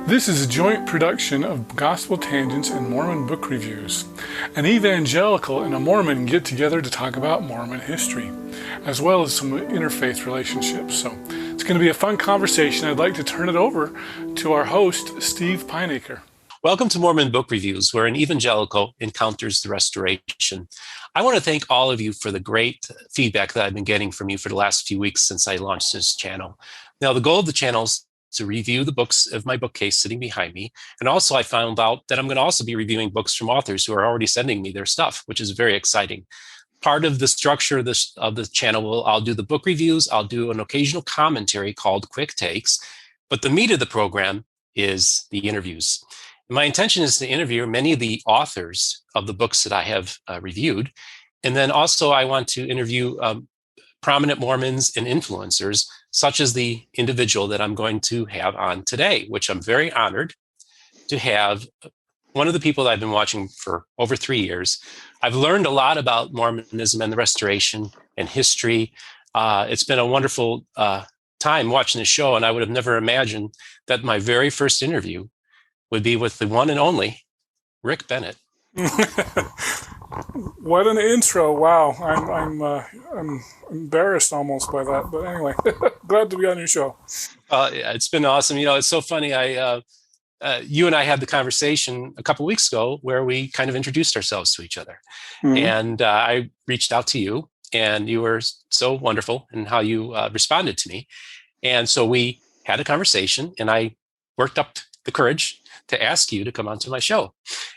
This is a joint production of Gospel Tangents and Mormon Book Reviews. An evangelical and a Mormon get together to talk about Mormon history, as well as some interfaith relationships. So it's going to be a fun conversation. I'd like to turn it over to our host, Steve Pineacre. Welcome to Mormon Book Reviews, where an evangelical encounters the restoration. I want to thank all of you for the great feedback that I've been getting from you for the last few weeks since I launched this channel. Now, the goal of the channel is to review the books of my bookcase sitting behind me. And also I found out that I'm going to also be reviewing books from authors who are already sending me their stuff, which is very exciting. Part of the structure of the channel, I'll do the book reviews, I'll do an occasional commentary called Quick Takes, but the meat of the program is the interviews. My intention is to interview many of the authors of the books that I have reviewed. And then also I want to interview prominent Mormons and influencers, such as the individual that I'm going to have on today, which I'm very honored to have. One of the people that I've been watching for over 3 years. I've learned a lot about Mormonism and the restoration and history. It's been a wonderful time watching the show, and I would have never imagined that my very first interview would be with the one and only Rick Bennett. What an intro! Wow, I'm embarrassed almost by that, but anyway, glad to be on your show. It's been awesome. You know, it's so funny. You and I had the conversation a couple of weeks ago where we kind of introduced ourselves to each other, and I reached out to you, and you were so wonderful in how you responded to me, and so we had a conversation, and I worked up the courage to ask you to come onto my show,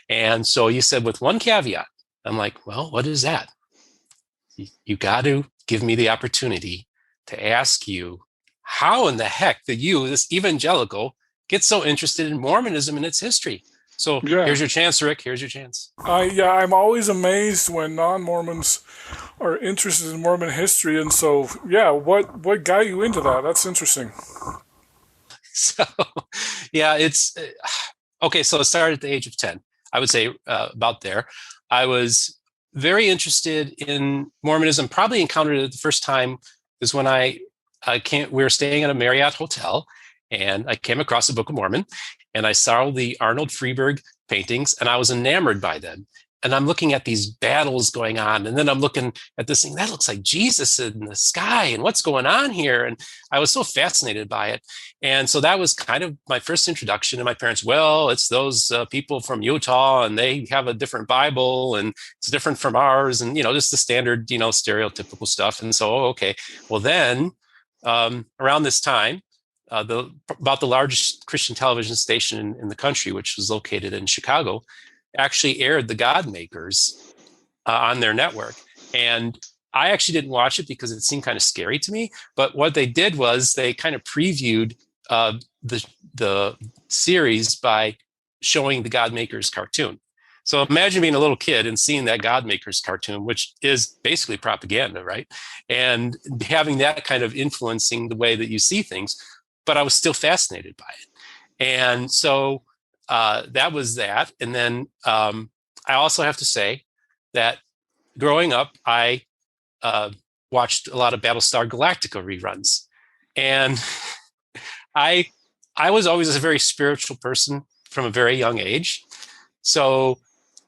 and so you said with one caveat. I'm like, well, what is that? You got to give me the opportunity to ask you how in the heck did you, this evangelical, get so interested in Mormonism and its history? So Here's your chance, Rick. Here's your chance. I'm always amazed when non-Mormons are interested in Mormon history. And so, what got you into that? That's interesting. So, it's okay. So it started at the age of 10. I would say about there. I was very interested in Mormonism. Probably encountered it the first time is when we were staying at a Marriott hotel, and I came across the Book of Mormon, and I saw the Arnold Freeberg paintings, and I was enamored by them. And I'm looking at these battles going on, and then I'm looking at this thing that looks like Jesus in the sky, and what's going on here? And I was so fascinated by it. And so that was kind of my first introduction. And my parents, well, it's those people from Utah, and they have a different Bible, and it's different from ours, and just the standard, stereotypical stuff. And so, okay, well then, around this time, about the largest Christian television station in the country, which was located in Chicago, actually aired the God Makers on their network. And I actually didn't watch it because it seemed kind of scary to me. But what they did was they kind of previewed the series by showing the God Makers cartoon. So imagine being a little kid and seeing that God Makers cartoon, which is basically propaganda, right? And having that kind of influencing the way that you see things. But I was still fascinated by it. And so that was that. And then I also have to say that growing up, I watched a lot of Battlestar Galactica reruns. And I was always a very spiritual person from a very young age. So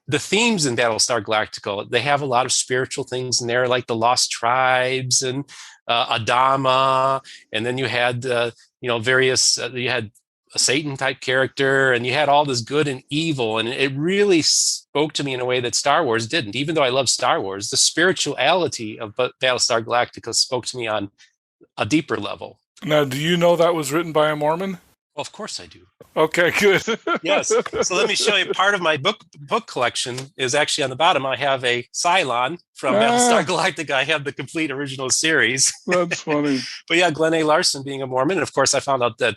the themes in Battlestar Galactica, they have a lot of spiritual things in there, like the Lost Tribes and Adama. And then you had, you had a Satan type character, and you had all this good and evil. And it really spoke to me in a way that Star Wars didn't. Even though I love Star Wars, the spirituality of Battlestar Galactica spoke to me on a deeper level. Now, do you know that was written by a Mormon? Well, of course I do. Okay, good. Yes. So let me show you part of my book collection is actually on the bottom. I have a Cylon from Battlestar Galactica. I have the complete original series. That's funny. But yeah, Glenn A. Larson being a Mormon. And of course, I found out that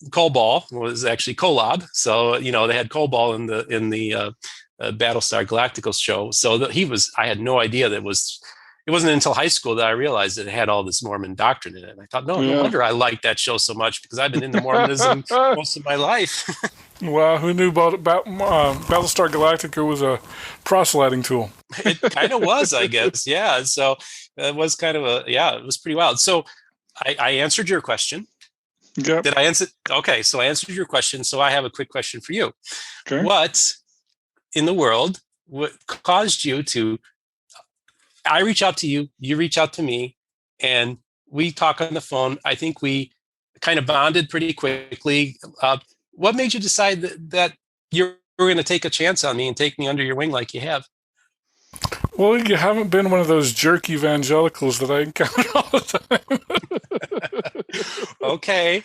Kobal was actually Kolob. So, they had Kobal in the Battlestar Galactica show. So I had no idea that it wasn't until high school that I realized that it had all this Mormon doctrine in it. And I thought, no wonder I liked that show so much, because I've been into Mormonism most of my life. Wow, who knew about Battlestar Galactica was a proselyting tool? It kind of was, I guess. Yeah. So it was kind of it was pretty wild. So I answered your question. Yep. Did I answer? Okay, so I answered your question. So I have a quick question for you. Okay. What in the world what caused you to? I reach out to you, you reach out to me, and we talk on the phone. I think we kind of bonded pretty quickly. What made you decide that you were going to take a chance on me and take me under your wing like you have? Well, you haven't been one of those jerk evangelicals that I encounter all the time. Okay.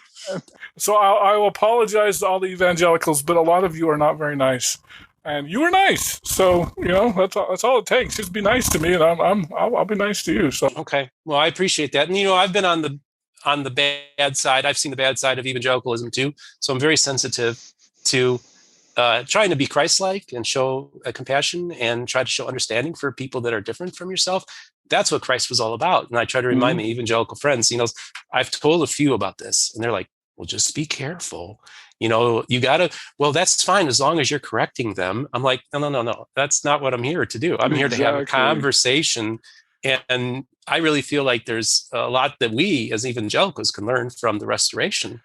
So I will apologize to all the evangelicals, but a lot of you are not very nice, and you were nice. So that's all it takes. Just be nice to me, and I'll be nice to you. So Okay. Well, I appreciate that. And I've been on the bad side. I've seen the bad side of evangelicalism too. So I'm very sensitive to trying to be Christ-like and show compassion and try to show understanding for people that are different from yourself. That's what Christ was all about. And I try to remind my evangelical friends, I've told a few about this, and they're like, well, just be careful. You got to, well, that's fine as long as you're correcting them. I'm like, no. That's not what I'm here to do. I'm here to have a conversation. And I really feel like there's a lot that we as evangelicals can learn from the restoration.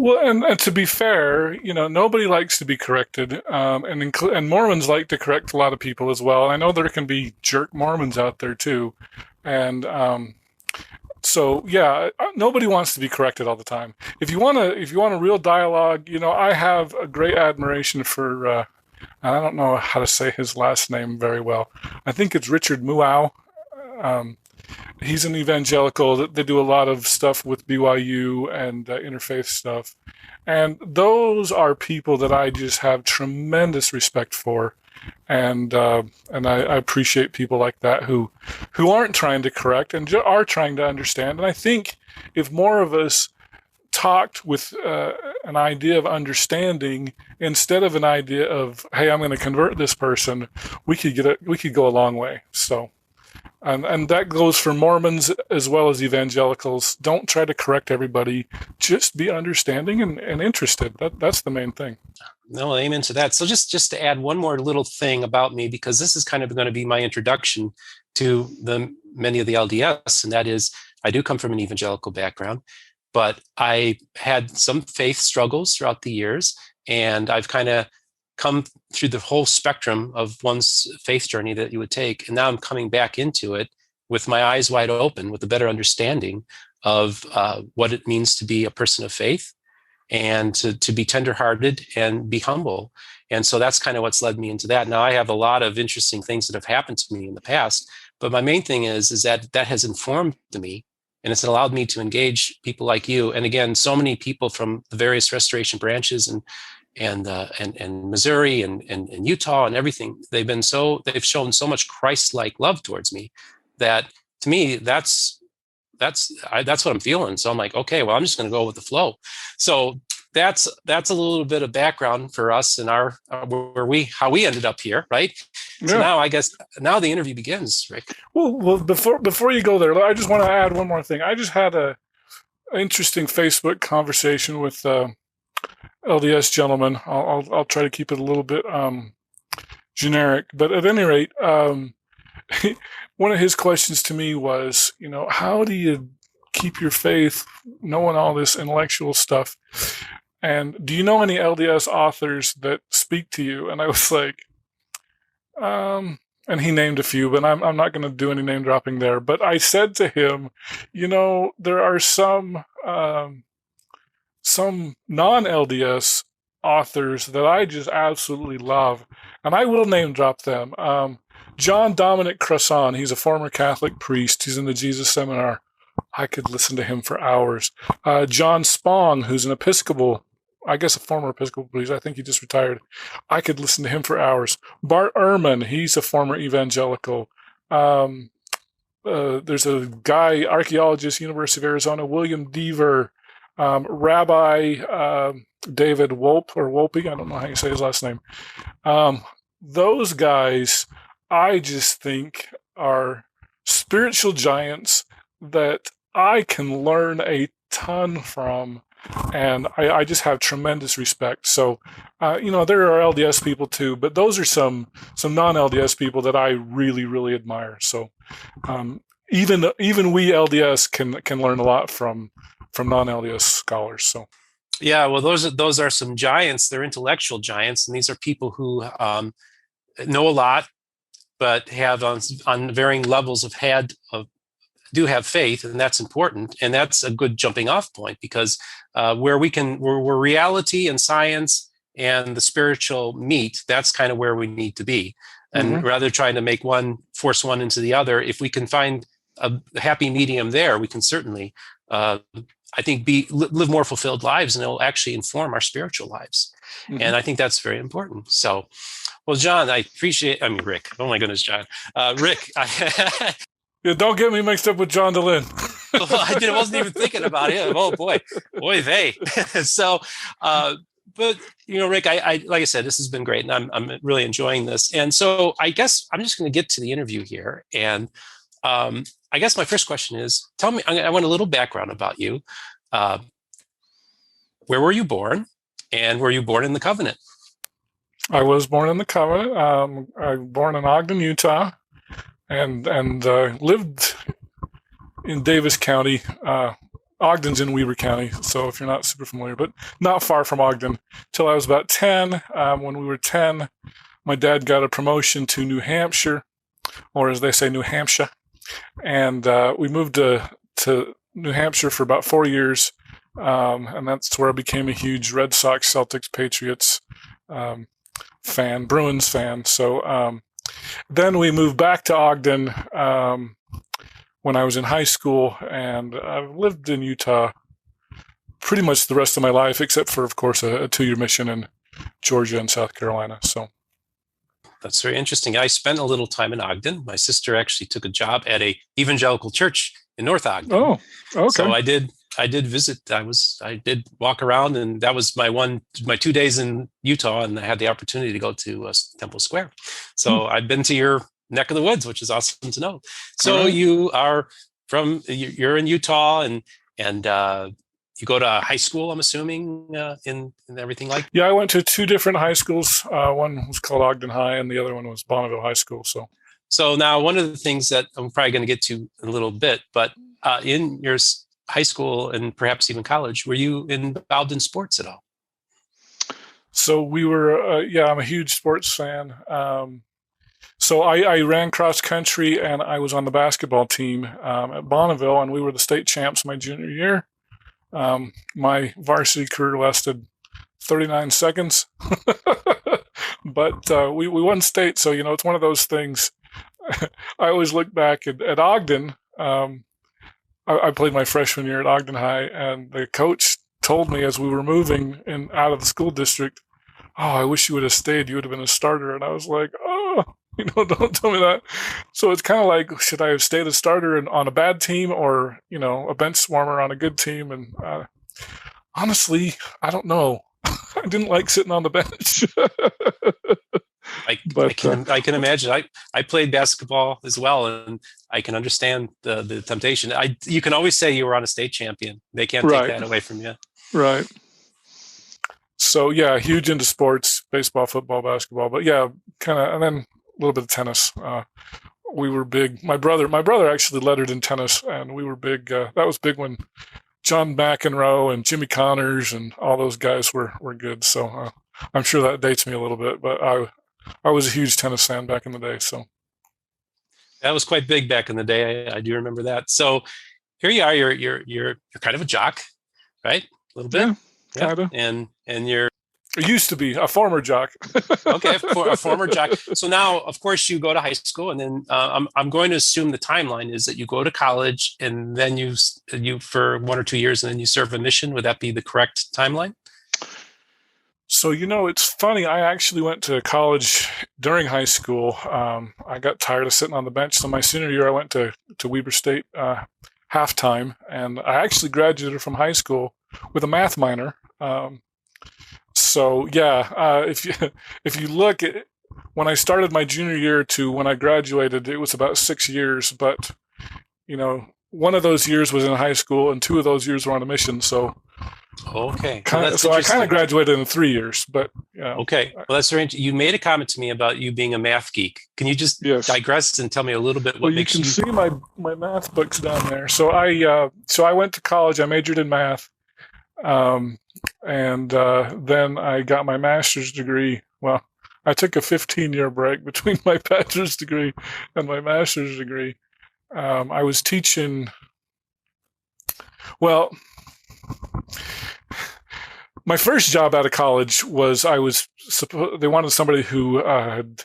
Well, and to be fair, nobody likes to be corrected, and Mormons like to correct a lot of people as well. I know there can be jerk Mormons out there too, and so yeah, nobody wants to be corrected all the time. If you want a real dialogue, I have a great admiration for. I don't know how to say his last name very well. I think it's Richard Muau. He's an evangelical. They do a lot of stuff with BYU and interfaith stuff. And those are people that I just have tremendous respect for. And I appreciate people like that who aren't trying to correct and are trying to understand. And I think if more of us talked with an idea of understanding instead of an idea of, hey, I'm going to convert this person, we could go a long way. So. And that goes for Mormons as well as evangelicals. Don't try to correct everybody. Just be understanding and interested. That's the main thing. No, amen to that. So just to add one more little thing about me, because this is kind of going to be my introduction to many of the LDS, and that is I do come from an evangelical background, but I had some faith struggles throughout the years, and I've kind of come through the whole spectrum of one's faith journey that you would take. And now I'm coming back into it with my eyes wide open, with a better understanding of what it means to be a person of faith and to be tenderhearted and be humble. And so that's kind of what's led me into that. Now I have a lot of interesting things that have happened to me in the past, but my main thing is that has informed me, and it's allowed me to engage people like you. And again, so many people from the various restoration branches and Missouri and Utah and everything. They've shown so much Christ-like love towards me that to me, that's what I'm feeling. So I'm like, okay, well, I'm just going to go with the flow. So that's a little bit of background for us and how we ended up here, right? Yeah. So now I guess the interview begins, Rick. Well, before you go there, I just want to add one more thing. I just had an interesting Facebook conversation with LDS gentleman. I'll try to keep it a little bit generic, but at any rate, one of his questions to me was, how do you keep your faith knowing all this intellectual stuff? And do you know any LDS authors that speak to you? And I was like, and he named a few, but I'm not going to do any name dropping there. But I said to him, there are some non-LDS authors that I just absolutely love, and I will name drop them. John Dominic Crossan, he's a former Catholic priest. He's in the Jesus Seminar. I could listen to him for hours. John Spong, who's an Episcopal, I guess a former Episcopal priest. I think he just retired. I could listen to him for hours. Bart Ehrman, he's a former evangelical. There's a guy, archaeologist, University of Arizona, William Deaver, Rabbi David Wolpe, I don't know how you say his last name. Those guys, I just think, are spiritual giants that I can learn a ton from, and I just have tremendous respect. So, there are LDS people too, but those are some non-LDS people that I really, really admire. So, even we LDS can learn a lot from from non-LDS scholars. So. Yeah, well, those are some giants. They're intellectual giants, and these are people who know a lot, but have on varying levels do have faith, and that's important, and that's a good jumping off point, because where reality and science and the spiritual meet, that's kind of where we need to be. And rather trying to force one into the other, if we can find a happy medium there, we can certainly I think live more fulfilled lives, and it'll actually inform our spiritual lives. And I think that's very important. So, well, John, Rick. Oh my goodness, John. Rick. Yeah, don't get me mixed up with John Dehlin. I wasn't even thinking about him. Oh boy, they. So, but Rick, I like I said, this has been great, and I'm really enjoying this. And so, I guess I'm just going to get to the interview here, and I guess my first question is, tell me, I want a little background about you. Where were you born, and were you born in the Covenant? I was born in the Covenant. I was born in Ogden, Utah, and lived in Davis County. Ogden's in Weber County, so if you're not super familiar, but not far from Ogden, till I was about 10. When we were 10, my dad got a promotion to New Hampshire, or as they say, New Hampshire. And we moved to New Hampshire for about 4 years, and that's where I became a huge Red Sox, Celtics, Patriots fan, Bruins fan. So then we moved back to Ogden when I was in high school, and I've lived in Utah pretty much the rest of my life, except for, of course, a 2-year mission in Georgia and South Carolina. So. That's very interesting. I spent a little time in Ogden. My sister actually took a job at a evangelical church in North Ogden. Oh, okay. So I did visit. I did walk around, and that was my 2 days in Utah, and I had the opportunity to go to Temple Square. So I've been to your neck of the woods, which is awesome to know. So you're in Utah, and you go to high school, I'm assuming, in everything like that? Yeah, I went to 2 different high schools. One was called Ogden High, and the other one was Bonneville High School. So now one of the things that I'm probably going to get to in a little bit, but in your high school and perhaps even college, were you involved in sports at all? So we were, I'm a huge sports fan. So I ran cross country, and I was on the basketball team at Bonneville, and we were the state champs my junior year. My varsity career lasted 39 seconds, but we won state. So, it's one of those things. I always look back at Ogden. I played my freshman year at Ogden High, and the coach told me as we were moving out of the school district, "Oh, I wish you would have stayed. You would have been a starter." And I was like, "Oh, don't tell me that." So it's kind of like, should I have stayed a starter on a bad team, or, a bench warmer on a good team? And honestly, I don't know. I didn't like sitting on the bench. I can imagine. I played basketball as well, and I can understand the temptation. You can always say you were on a state champion. They can't take that away from you. Right. So yeah, huge into sports, baseball, football, basketball, but yeah, kind of, and then a little bit of tennis. We were big. My brother actually lettered in tennis, and we were big. That was big when John McEnroe and Jimmy Connors and all those guys were good. So I'm sure that dates me a little bit, but I was a huge tennis fan back in the day. So that was quite big back in the day. I do remember that. So here you are. You're kind of a jock, right? A little bit. Yeah, kind of. And you're. I used to be a former jock. Okay, a former jock. So now, of course, you go to high school, and then I'm going to assume the timeline is that you go to college, and then you for 1 or 2 years, and then you serve a mission. Would that be the correct timeline? So, it's funny. I actually went to college during high school. I got tired of sitting on the bench. So my senior year, I went to Weber State halftime, and I actually graduated from high school with a math minor. So yeah, if you look at when I started my junior year to when I graduated, it was about 6 years. But one of those years was in high school, and 2 of those years were on a mission. So Okay. Well, Kind of, that's so I kind of interesting. graduated in 3 years, but Okay. Well, that's very You made a comment to me about you being a math geek. Can you just yes. digress and tell me a little bit Well, what you makes can you? see my math books down there. So I went to college. I majored in math, um, and then I got my master's degree. Well, I took a 15-year break between my bachelor's degree and my master's degree. I was teaching. Well, my first job out of college was they wanted somebody who had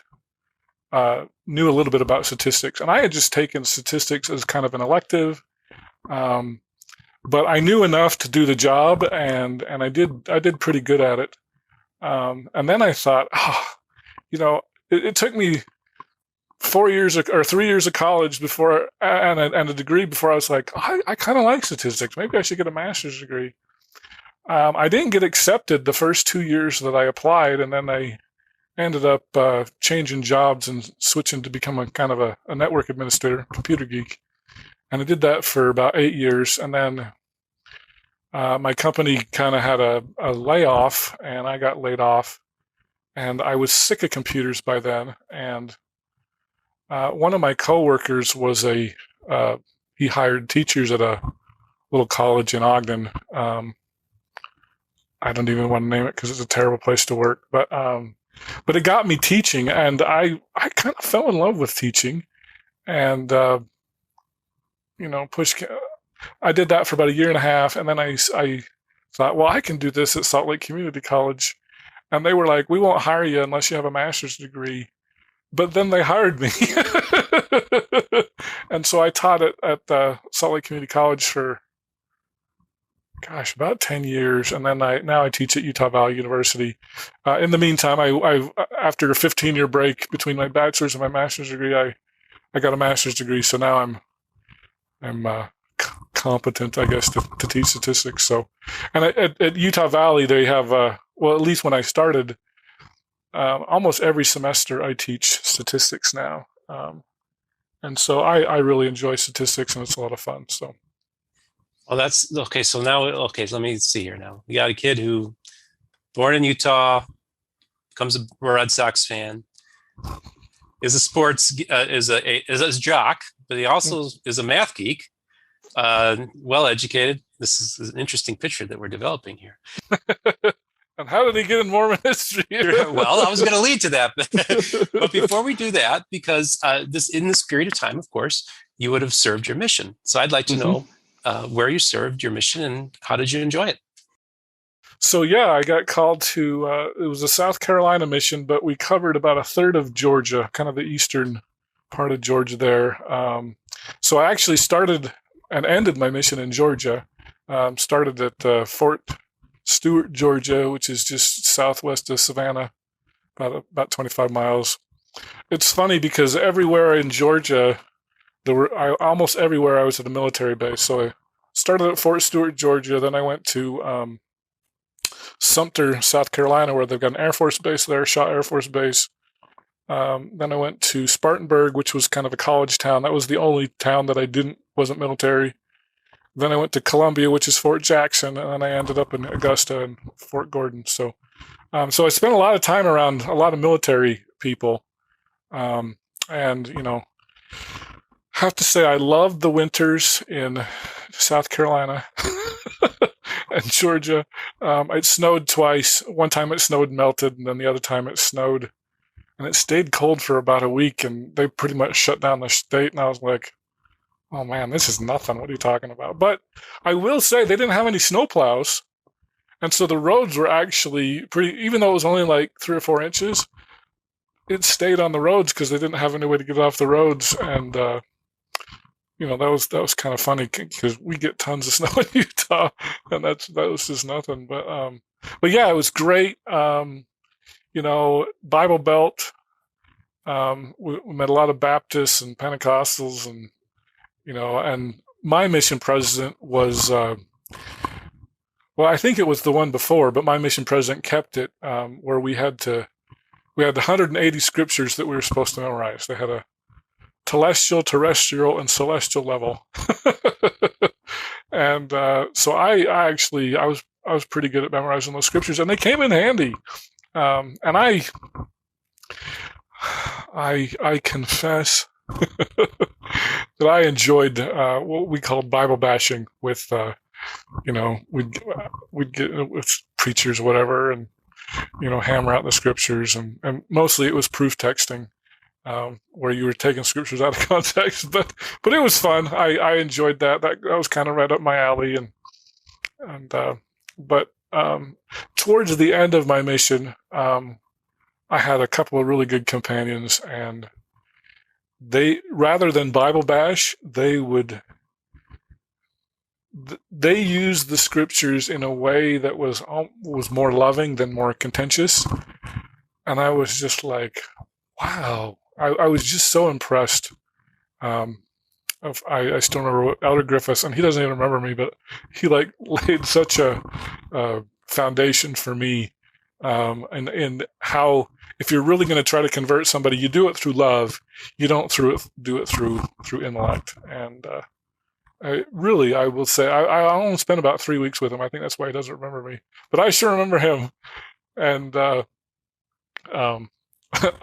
knew a little bit about statistics, and I had just taken statistics as kind of an elective, um, but I knew enough to do the job, and I did pretty good at it. And then I thought, you know, it took me 4 years or 3 years of college before and a degree before I was like, I kind of like statistics. Maybe I should get a master's degree. I didn't get accepted the first 2 years that I applied, and then I ended up changing jobs and switching to become a kind of a network administrator, computer geek. And I did that for about 8 years. And then my company kind of had a layoff, and I got laid off. And I was sick of computers by then. And one of my coworkers was he hired teachers at a little college in Ogden. I don't even want to name it because it's a terrible place to work. But it got me teaching, and I kind of fell in love with teaching, and I did that for about a year and a half, and then I thought, well, I can do this at Salt Lake Community College, and they were like, we won't hire you unless you have a master's degree. But then they hired me, and so I taught at Salt Lake Community College for about 10 years, and then now I teach at Utah Valley University. In the meantime, I after a 15-year break between my bachelor's and my master's degree, I got a master's degree, so now I'm competent, I guess, to teach statistics. So, and at Utah Valley, they have well, at least when I started, almost every semester I teach statistics now, and so I really enjoy statistics, and it's a lot of fun. So. Well, that's okay. So now, okay, so let me see here now. We got a kid who born in Utah, becomes a Red Sox fan, is a sports is a jock, but he also is a math geek, well educated. This is an interesting picture that we're developing here. And how did he get in Mormon history? Well, I was going to lead to that, but before we do that, because in this period of time, of course, you would have served your mission. So I'd like to know where you served your mission and how did you enjoy it? So yeah, I got called to, it was a South Carolina mission, but we covered about a third of Georgia, kind of the eastern part of Georgia there. So I actually started and ended my mission in Georgia. Started at Fort Stewart, Georgia, which is just southwest of Savannah, about 25 miles. It's funny because everywhere in Georgia, almost everywhere I was at a military base. So I started at Fort Stewart, Georgia. Then I went to Sumter, South Carolina, where they've got an Air Force base there, Shaw Air Force Base. Then I went to Spartanburg, which was kind of a college town. That was the only town that wasn't military. Then I went to Columbia, which is Fort Jackson, and then I ended up in Augusta and Fort Gordon. So I spent a lot of time around a lot of military people. And, I have to say I loved the winters in South Carolina and Georgia. It snowed twice. One time it snowed and melted, and then the other time it snowed. And it stayed cold for about a week, and they pretty much shut down the state. And I was like, oh man, this is nothing. What are you talking about? But I will say they didn't have any snowplows. And so the roads were actually even though it was only like 3 or 4 inches, it stayed on the roads because they didn't have any way to get off the roads. And, that was kind of funny because we get tons of snow in Utah, and that was just nothing. But yeah, it was great. Bible Belt. We met a lot of Baptists and Pentecostals, and and my mission president was, I think it was the one before, but my mission president kept it, where we had 180 scriptures that we were supposed to memorize. They had a telestial, terrestrial, and celestial level. And so I was pretty good at memorizing those scriptures, and they came in handy. And I confess that I enjoyed what we called Bible bashing with we'd get with preachers or whatever, and hammer out the scriptures, and mostly it was proof texting, where you were taking scriptures out of context, but it was fun. I enjoyed that. That was kind of right up my alley, but towards the end of my mission, I had a couple of really good companions, and they, rather than Bible bash, they used the scriptures in a way that was more loving than more contentious, and I was just like, wow. I was just so impressed. I still remember Elder Griffiths, and he doesn't even remember me, but he laid such a foundation for me, and how, if you're really going to try to convert somebody, you do it through love. You don't do it through intellect. And I will say, I only spent about 3 weeks with him. I think that's why he doesn't remember me, but I sure remember him. And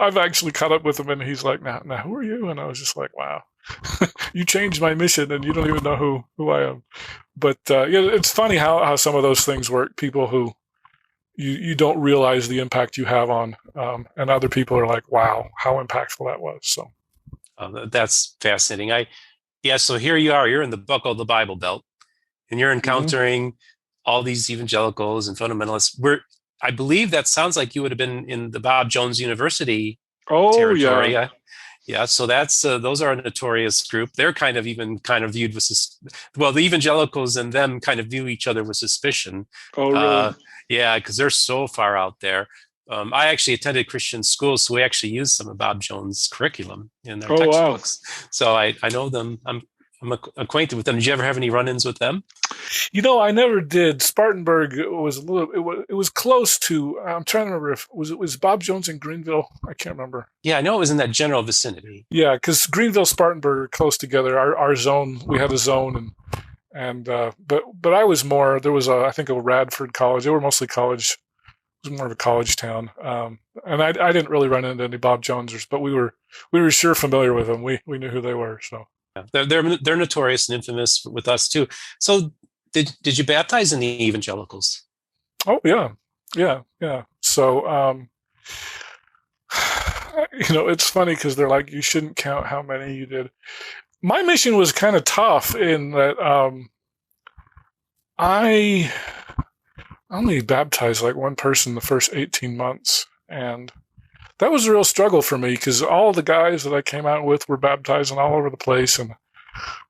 I've actually caught up with him, and he's like, now who are you? And I was just like, wow, you changed my mission, and you don't even know who I am. But it's funny how some of those things work. People who you don't realize the impact you have on, and other people are like, wow, how impactful that was. So that's fascinating. So here you are, you're in the buckle of the Bible Belt, and you're encountering all these evangelicals and fundamentalists. I believe that sounds like you would have been in the Bob Jones University territory. Yeah. So that's those are a notorious group. They're kind of viewed with the evangelicals and them kind of view each other with suspicion. Oh, really? Yeah, because they're so far out there. I actually attended Christian schools, so we actually used some of Bob Jones' curriculum in our textbooks. Wow. So I know them. I'm acquainted with them. Did you ever have any run-ins with them? I never did. Spartanburg was it was close to, I'm trying to remember if it was Bob Jones in Greenville. I can't remember. Yeah, I know it was in that general vicinity. Yeah, because Greenville, Spartanburg are close together. Our zone, we had a zone, but I was more, there was I think a Radford College. They were mostly college. It was more of a college town. And I didn't really run into any Bob Jonesers, but we were sure familiar with them. We knew who they were. So yeah, they're notorious and infamous with us too. So did you baptize any evangelicals? Oh yeah. So it's funny because they're like, you shouldn't count how many you did. My mission was kind of tough in that I only baptized like one person the first 18 months. And that was a real struggle for me because all the guys that I came out with were baptizing all over the place. And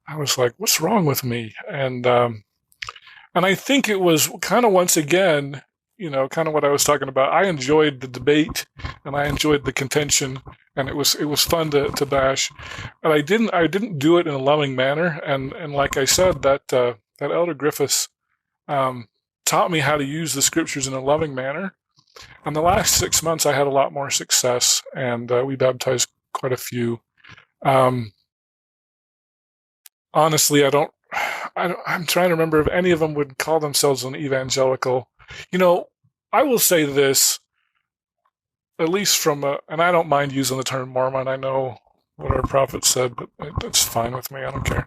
I was like, what's wrong with me? And I think it was kind of, once again, kind of what I was talking about. I enjoyed the debate and I enjoyed the contention, and it was fun to bash. And I didn't do it in a loving manner. And like I said, that Elder Griffiths taught me how to use the scriptures in a loving manner. And the last 6 months, I had a lot more success, and we baptized quite a few. Honestly, I'm trying to remember if any of them would call themselves an evangelical. I will say this, at least from and I don't mind using the term Mormon. I know what our prophet said, but that's fine with me. I don't care.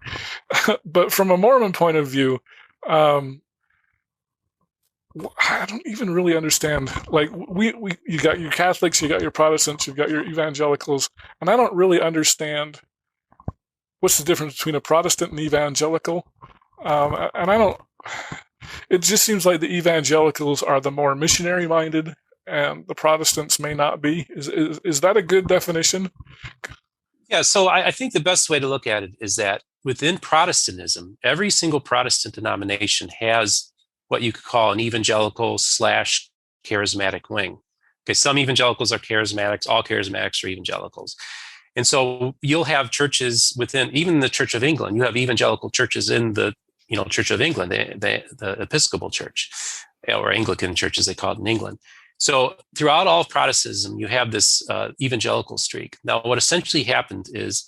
But from a Mormon point of view, I don't even really understand. Like you got your Catholics, you got your Protestants, you've got your evangelicals, and I don't really understand what's the difference between a Protestant and evangelical. And I don't. It just seems like the evangelicals are the more missionary-minded, and the Protestants may not be. Is that a good definition? Yeah, so I think the best way to look at it is that within Protestantism, every single Protestant denomination has what you could call an evangelical / charismatic wing. Okay, some evangelicals are charismatics, all charismatics are evangelicals. And so you'll have churches within, even the Church of England, you have evangelical churches in the Church of England, the Episcopal Church, or Anglican church as they call it in England. So throughout all of Protestantism, you have this evangelical streak. Now, what essentially happened is,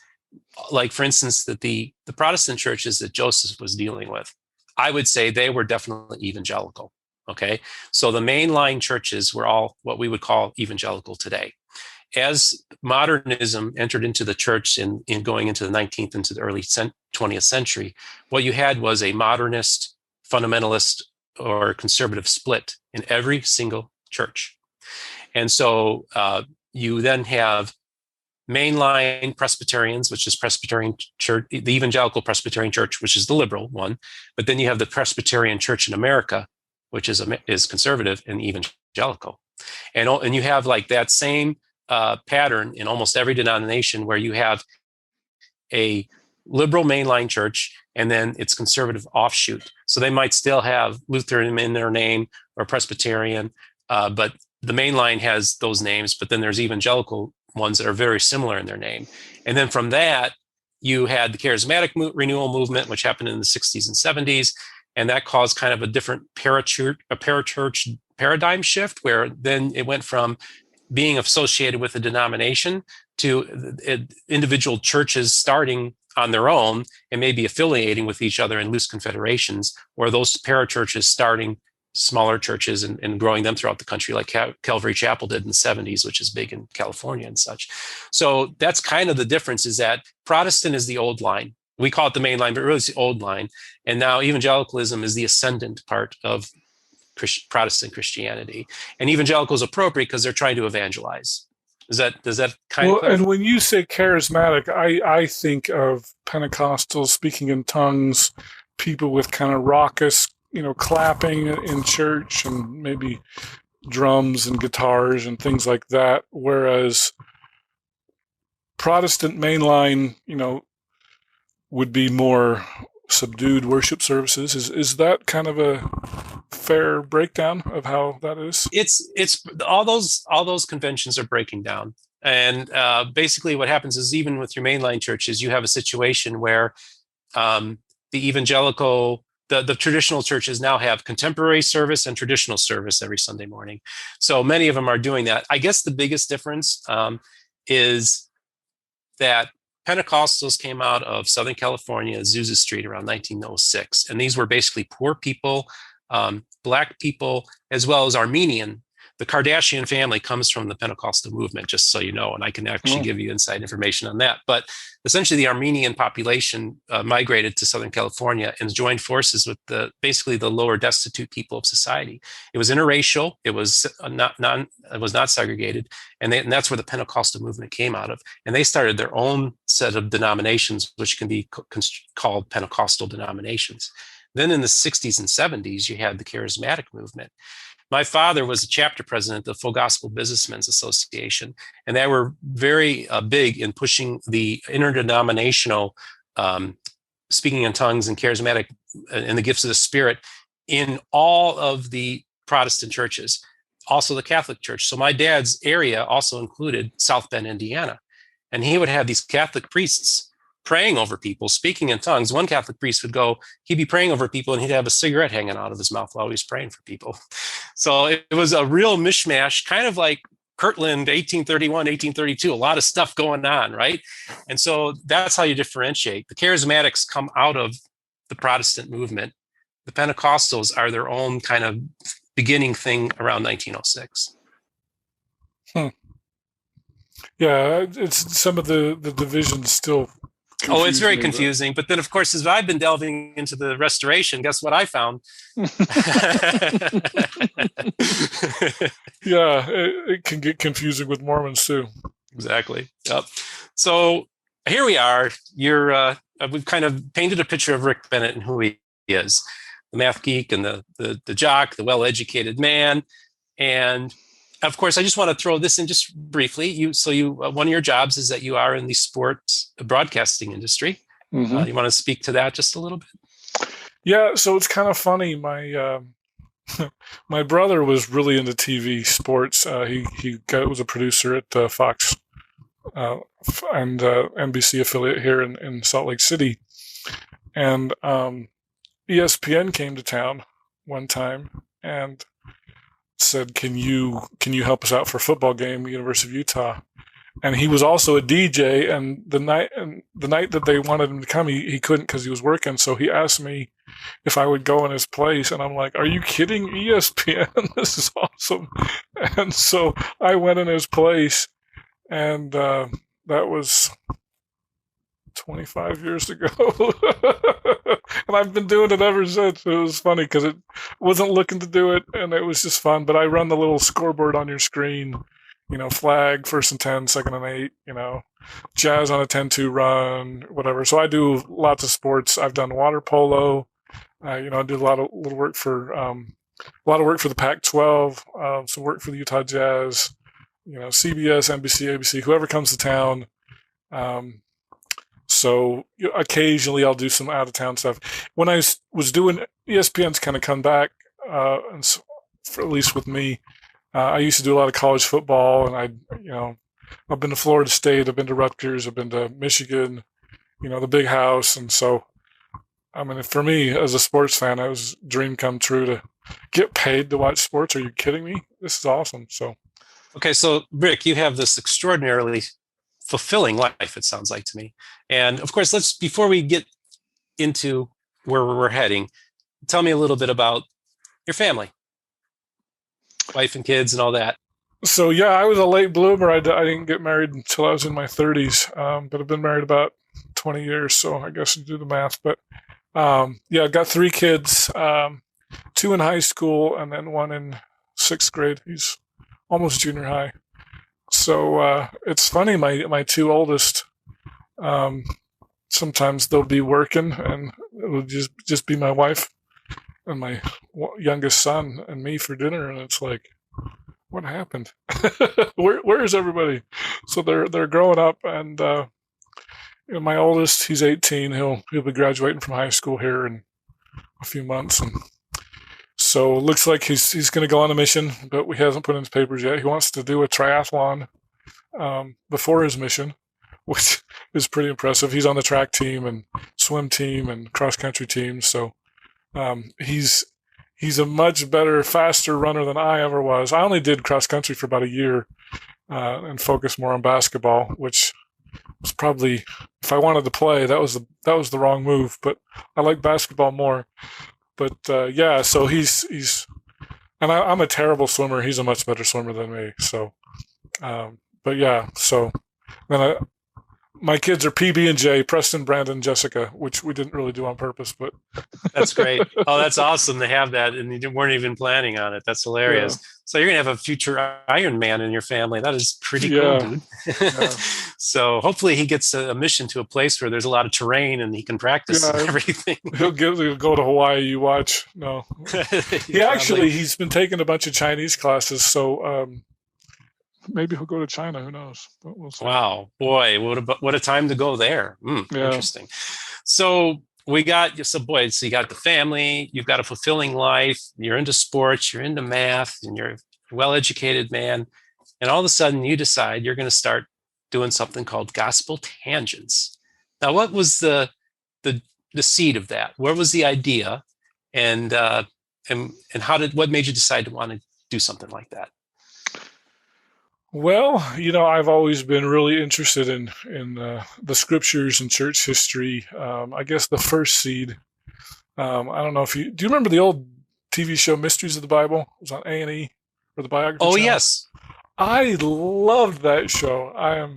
like, for instance, that the Protestant churches that Joseph was dealing with, I would say they were definitely evangelical. Okay. So the mainline churches were all what we would call evangelical today. As modernism entered into the church in going into the 19th into the early 20th century, what you had was a modernist, fundamentalist, or conservative split in every single church. And so you then have mainline Presbyterians, which is Presbyterian Church, the Evangelical Presbyterian Church, which is the liberal one. But then you have the Presbyterian Church in America, which is conservative and evangelical. And you have like that same pattern in almost every denomination where you have a liberal mainline church and then its conservative offshoot. So they might still have Lutheran in their name or Presbyterian, but the mainline has those names, but then there's evangelical ones that are very similar in their name. And then from that, you had the charismatic renewal movement, which happened in the 60s and 70s. And that caused kind of a different parachurch paradigm shift, where then it went from being associated with a denomination to individual churches starting on their own and maybe affiliating with each other in loose confederations, or those parachurches starting smaller churches and growing them throughout the country, like Calvary Chapel did in the 70s, which is big in California and such. So that's kind of the difference, is that Protestant is the old line. We call it the main line, but really it's the old line. And now evangelicalism is the ascendant part of Protestant Christianity. And evangelical is appropriate because they're trying to evangelize. Does that kind of clarify? And when you say charismatic, I think of Pentecostals speaking in tongues, people with kind of raucous, clapping in church, and maybe drums and guitars and things like that. Whereas Protestant mainline, would be more subdued worship services. Is that kind of a fair breakdown of how that is? It's all those conventions are breaking down. And basically what happens is, even with your mainline churches, you have a situation where the evangelical, the traditional churches now have contemporary service and traditional service every Sunday morning. So many of them are doing that. I guess the biggest difference is that Pentecostals came out of Southern California, Azusa Street, around 1906. And these were basically poor people, Black people, as well as Armenian. The Kardashian family comes from the Pentecostal movement, just so you know, and I can actually give you inside information on that. But essentially, the Armenian population migrated to Southern California and joined forces with basically the lower destitute people of society. It was interracial. It was not segregated, and that's where the Pentecostal movement came out of. And they started their own set of denominations, which can be called Pentecostal denominations. Then in the 60s and 70s, you had the charismatic movement. My father was a chapter president of Full Gospel Businessmen's Association, and they were very big in pushing the interdenominational speaking in tongues and charismatic and the gifts of the Spirit in all of the Protestant churches, also the Catholic Church. So my dad's area also included South Bend, Indiana, and he would have these Catholic priests praying over people, speaking in tongues. One Catholic priest would go, he'd be praying over people, and he'd have a cigarette hanging out of his mouth while he was praying for people. So it was a real mishmash, kind of like Kirtland, 1831, 1832, a lot of stuff going on, right? And so that's how you differentiate. The charismatics come out of the Protestant movement. The Pentecostals are their own kind of beginning thing around 1906. Yeah, it's some of the divisions still. It's very confusing. But then, of course, as I've been delving into the restoration, guess what I found? Yeah, it can get confusing with Mormons too. Exactly. Yep. So here we are. We've kind of painted a picture of Rick Bennett and who he is, the math geek and the jock, the well-educated man. And of course, I just want to throw this in just briefly. One of your jobs is that you are in the sports broadcasting industry. Mm-hmm. You want to speak to that just a little bit? Yeah. So it's kind of funny. My brother was really into TV sports. He was a producer at Fox and NBC affiliate here in Salt Lake City, and ESPN came to town one time and said, "Can you help us out for a football game, University of Utah?" and he was also a DJ. And the night that they wanted him to come, he couldn't because he was working. So he asked me if I would go in his place, and I'm like, "Are you kidding? ESPN? This is awesome!" And so I went in his place, and that was 25 years ago. And I've been doing it ever since. It was funny because it wasn't looking to do it, and it was just fun. But I run the little scoreboard on your screen, flag, 1st and 10, 2nd and 8, jazz on a 10-2 run, whatever. So I do lots of sports. I've done water polo. I do a lot of work for the Pac-12, some work for the Utah Jazz, CBS, NBC, ABC, whoever comes to town. So occasionally I'll do some out of town stuff. When I was doing ESPN's kind of come back, and so, at least with me, I used to do a lot of college football, and I've been to Florida State, I've been to Rutgers, I've been to Michigan, the big house. And so, I mean, for me as a sports fan, it was a dream come true to get paid to watch sports. Are you kidding me? This is awesome. So, okay. So Rick, you have this extraordinarily fulfilling life, it sounds like to me. And of course, before we get into where we're heading, tell me a little bit about your family, wife and kids and all that. So yeah, I was a late bloomer. I didn't get married until I was in my 30s, but I've been married about 20 years, so I guess you do the math. But yeah, I've got 3 kids, 2 in high school, and then 1 in 6th grade. He's almost junior high. So it's funny, my 2 oldest, sometimes they'll be working, and it'll just be my wife and my youngest son and me for dinner, and it's like, what happened? Where is everybody? So they're growing up, and my oldest, he's 18. He'll be graduating from high school here in a few months, and so it looks like he's going to go on a mission, but he hasn't put in his papers yet. He wants to do a triathlon before his mission, which is pretty impressive. He's on the track team and swim team and cross country team, so he's a much better, faster runner than I ever was. I only did cross country for about a year and focused more on basketball, which was probably, if I wanted to play, that was the wrong move. But I like basketball more. But yeah, so he's and I'm a terrible swimmer. He's a much better swimmer than me. So, but yeah, so then my kids are PB and J, Preston, Brandon, Jessica, which we didn't really do on purpose, but that's great. Oh, that's awesome to have that, and you weren't even planning on it. That's hilarious. Yeah. So you're gonna have a future Iron Man in your family. That is pretty cool, dude. Yeah. So hopefully he gets a mission to a place where there's a lot of terrain and he can practice and everything. He'll go to Hawaii. You watch. No, he's been taking a bunch of Chinese classes, so. Maybe he'll go to China. Who knows? But we'll see. Wow, boy, what a time to go there. Yeah. Interesting. So you got the family. You've got a fulfilling life. You're into sports. You're into math, and you're a well-educated man. And all of a sudden, you decide you're going to start doing something called Gospel Tangents. Now, what was the seed of that? Where was the idea? And what made you decide to want to do something like that? Well, I've always been really interested in the scriptures and church history. I guess the first seed. I don't know do you remember the old TV show Mysteries of the Bible? It was on A&E or the biography. Oh, channel? Yes. I loved that show.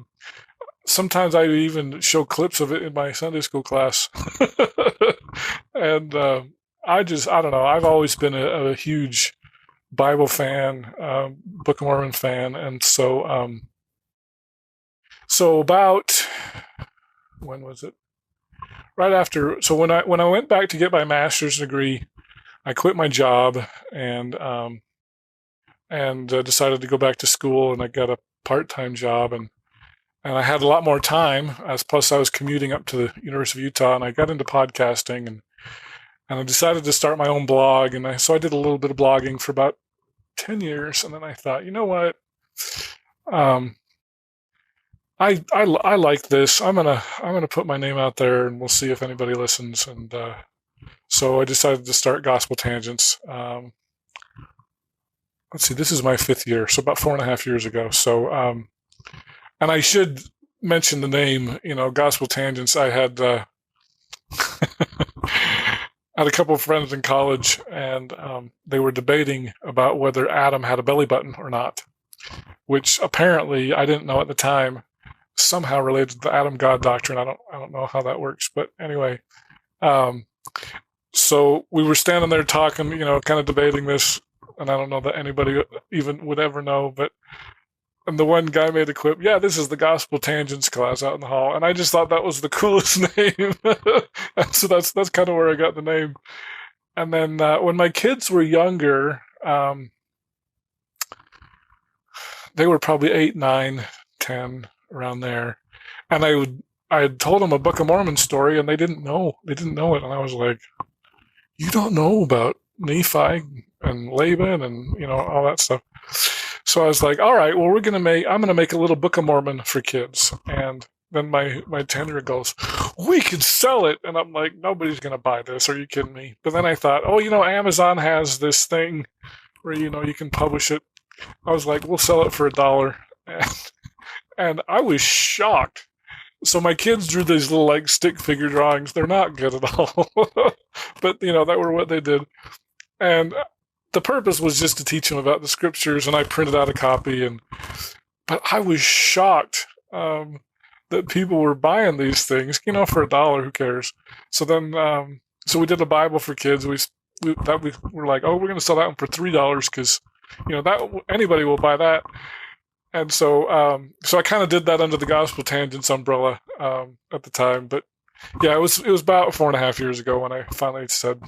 Sometimes I even show clips of it in my Sunday school class. And I don't know. I've always been a huge Bible fan, Book of Mormon fan, and so about, when was it? Right after. So when I went back to get my master's degree, I quit my job and decided to go back to school, and I got a part-time job, and I had a lot more time. Plus, I was commuting up to the University of Utah, and I got into podcasting and I decided to start my own blog, and so I did a little bit of blogging for about 10 years, and then I thought, you know what? I like this. I'm gonna put my name out there, and we'll see if anybody listens. And so I decided to start Gospel Tangents. Let's see, this is my 5th year, so about 4.5 years ago. So And I should mention the name, Gospel Tangents. I had had a couple of friends in college, and they were debating about whether Adam had a belly button or not, which apparently I didn't know at the time, somehow related to the Adam God doctrine. I don't know how that works, but anyway. So we were standing there talking, kind of debating this, and I don't know that anybody even would ever know, and the one guy made a quip, yeah, this is the Gospel Tangents class out in the hall. And I just thought that was the coolest name. And so that's kind of where I got the name. And then when my kids were younger, they were probably 8, 9, 10, around there. And I had told them a Book of Mormon story, and they didn't know it. And I was like, you don't know about Nephi and Laban and, all that stuff. So I was like, all right, well, I'm going to make a little Book of Mormon for kids. And then my 10-year-old goes, we could sell it. And I'm like, nobody's going to buy this. Are you kidding me? But then I thought, Amazon has this thing where, you can publish it. I was like, we'll sell it for $1. And I was shocked. So my kids drew these little stick figure drawings. They're not good at all. But, that were what they did. And the purpose was just to teach them about the scriptures, and I printed out a copy. But I was shocked that people were buying these things, for $1. Who cares? So then, so we did a Bible for kids. We were like, we're going to sell that one for $3 because, that anybody will buy that. And so I kind of did that under the Gospel Tangents umbrella at the time. But yeah, it was about 4.5 years ago when I finally said,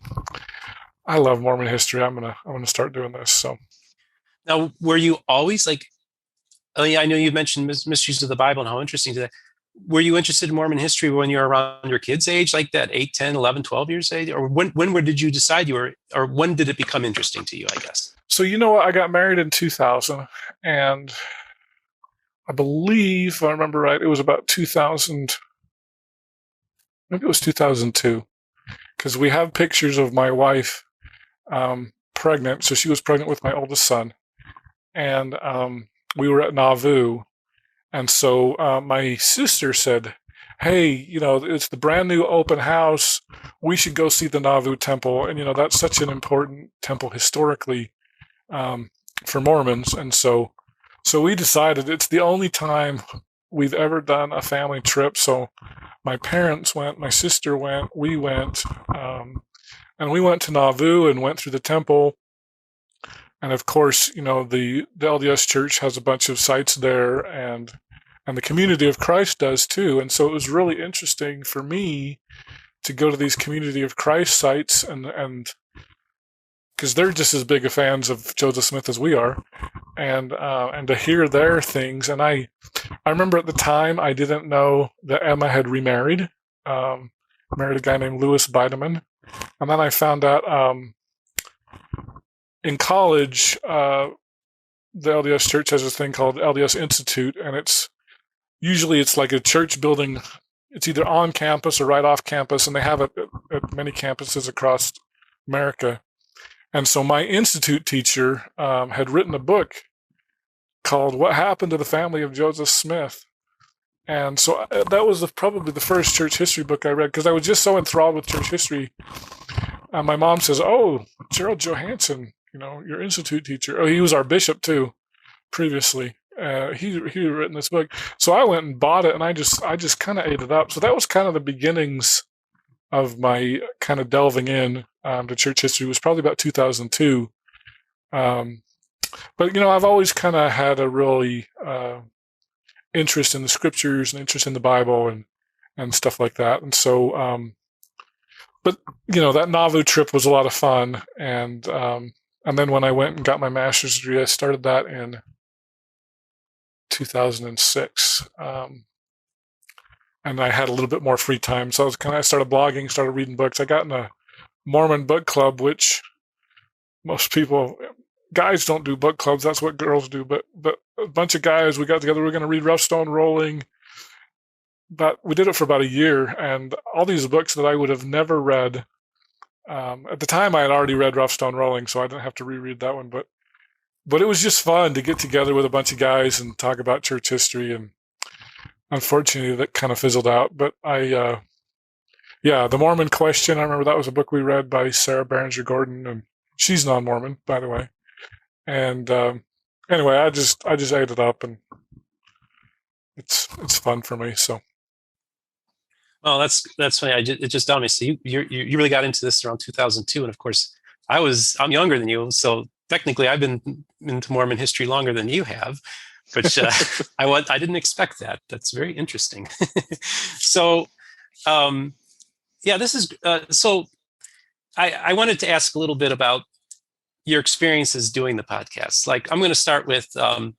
I love Mormon history. I'm gonna start doing this. So now, were you always I know you mentioned mysteries of the Bible and how interesting that. Were you interested in Mormon history when you were around your kids' age, like that, 8, 10, 11, 12 years age? Or when did you decide or when did it become interesting to you, I guess? So what? I got married in 2000, and I believe, if I remember right, it was about 2000, maybe it was 2002, because we have pictures of my wife pregnant. So she was pregnant with my oldest son, and we were at Nauvoo. And so my sister said, hey, it's the brand new open house. We should go see the Nauvoo temple. And, that's such an important temple historically for Mormons. And so we decided it's the only time we've ever done a family trip. So my parents went, my sister went, we went, and we went to Nauvoo and went through the temple. And of course, the LDS Church has a bunch of sites there, and the Community of Christ does too. And so it was really interesting for me to go to these Community of Christ sites, and because they're just as big a fans of Joseph Smith as we are, and to hear their things. And I remember at the time I didn't know that Emma had remarried, married a guy named Louis Bideman. And then I found out in college, the LDS Church has this thing called LDS Institute, and it's like a church building. It's either on campus or right off campus, and they have it at many campuses across America. And so my institute teacher had written a book called What Happened to the Family of Joseph Smith. And so that was probably the first church history book I read, because I was just so enthralled with church history. My mom says, oh, Gerald Johansson, your institute teacher. Oh, he was our bishop too, previously. He had written this book. So I went and bought it, and I just kind of ate it up. So that was kind of the beginnings of my kind of delving in to church history. It was probably about 2002. But, I've always kind of had a really interest in the scriptures and interest in the Bible and stuff like that. And so, but, that Nauvoo trip was a lot of fun. And then when I went and got my master's degree, I started that in 2006. And I had a little bit more free time. So I started blogging, started reading books. I got in a Mormon book club, which most people, guys don't do book clubs. That's what girls do. But a bunch of guys, we got together. We were going to read Rough Stone Rolling. But we did it for about a year. And all these books that I would have never read. At the time, I had already read Rough Stone Rolling, so I didn't have to reread that one. But it was just fun to get together with a bunch of guys and talk about church history. And unfortunately, that kind of fizzled out. But yeah, The Mormon Question. I remember that was a book we read by Sarah Berenger Gordon, and she's non-Mormon, by the way. And anyway, I just ate it up, and it's fun for me. So. Oh, that's funny. It just dawned on me. So you really got into this around 2002, and of course, I'm younger than you, so technically I've been into Mormon history longer than you have. Which I didn't expect that. That's very interesting. So, yeah, this is so. I wanted to ask a little bit about your experiences doing the podcast. Like, I'm going to start with tell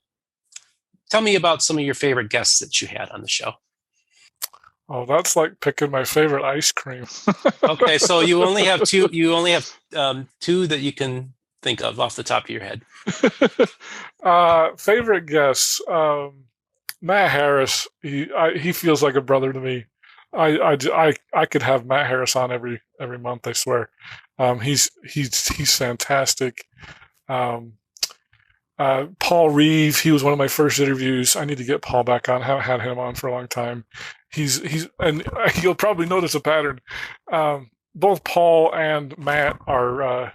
me about some of your favorite guests that you had on the show. Oh, that's like picking my favorite ice cream. Okay, so you only have two. You only have two that you can think of off the top of your head. Favorite guests. Matt Harris. He feels like a brother to me. I could have Matt Harris on every month. I swear. He's fantastic. Paul Reeve. He was one of my first interviews. I need to get Paul back on. I haven't had him on for a long time. And you'll probably notice a pattern. Both Paul and Matt are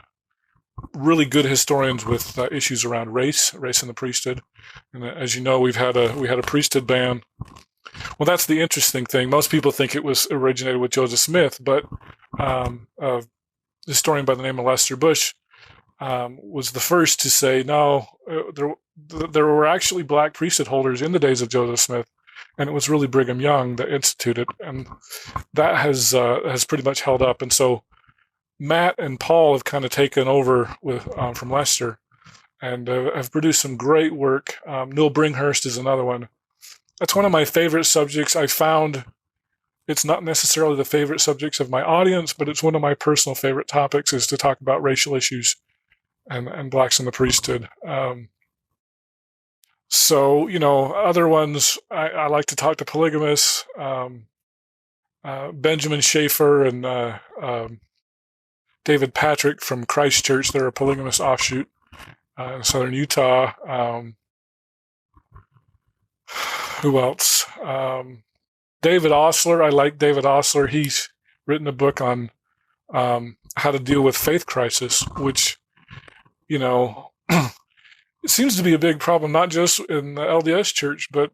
really good historians with issues around race in the priesthood. And as you know, we had a priesthood ban. Well, that's the interesting thing. Most people think it was originated with Joseph Smith, but a historian by the name of Lester Bush was the first to say no. There were actually black priesthood holders in the days of Joseph Smith, and it was really Brigham Young that instituted, and that has pretty much held up. And so Matt and Paul have kind of taken over with from Lester, and have produced some great work. Neil Bringhurst is another one. That's one of my favorite subjects. I found it's not necessarily the favorite subjects of my audience, but it's one of my personal favorite topics is to talk about racial issues and blacks in the priesthood. So, other ones, I like to talk to polygamists, Benjamin Schaefer and David Patrick from Christchurch. They're a polygamist offshoot in southern Utah. Who else? David Osler. I like David Osler. He's written a book on how to deal with faith crisis, which, it seems to be a big problem, not just in the LDS church, but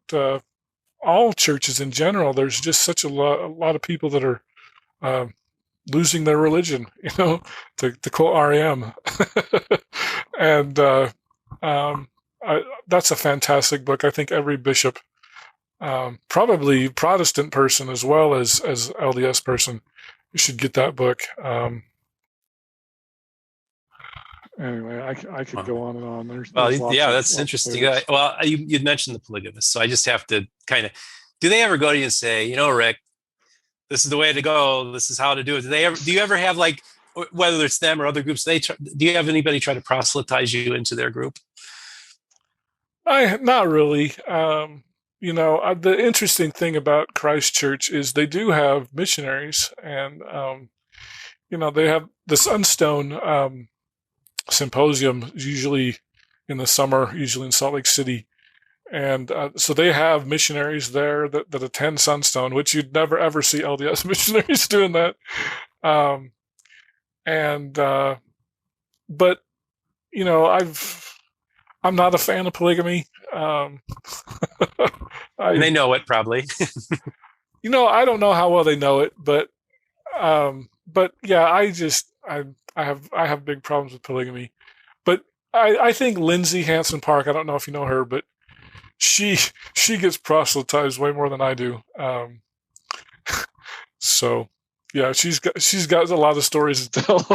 all churches in general. There's just such a lot of people that are losing their religion, to quote REM. And that's a fantastic book. I think every bishop, probably Protestant person as well as LDS person, should get that book. Anyway, I could go on and on. There's that's interesting. You'd mentioned the polygamists, so I just have to kind of, do they ever go to you and say, Rick, this is the way to go, this is how to do it? Do you ever have, like, whether it's them or other groups, do you have anybody try to proselytize you into their group? Not really. The interesting thing about Christchurch is they do have missionaries, and they have the Sunstone Symposium usually in the summer, usually in Salt Lake City, and so they have missionaries there that attend Sunstone, which you'd never ever see LDS missionaries doing that. But I'm not a fan of polygamy. They know it probably. I don't know how well they know it, but yeah, I have big problems with polygamy. But I think Lindsay Hansen Park, I don't know if you know her, but she gets proselytized way more than I do. So yeah, she's got a lot of stories to tell.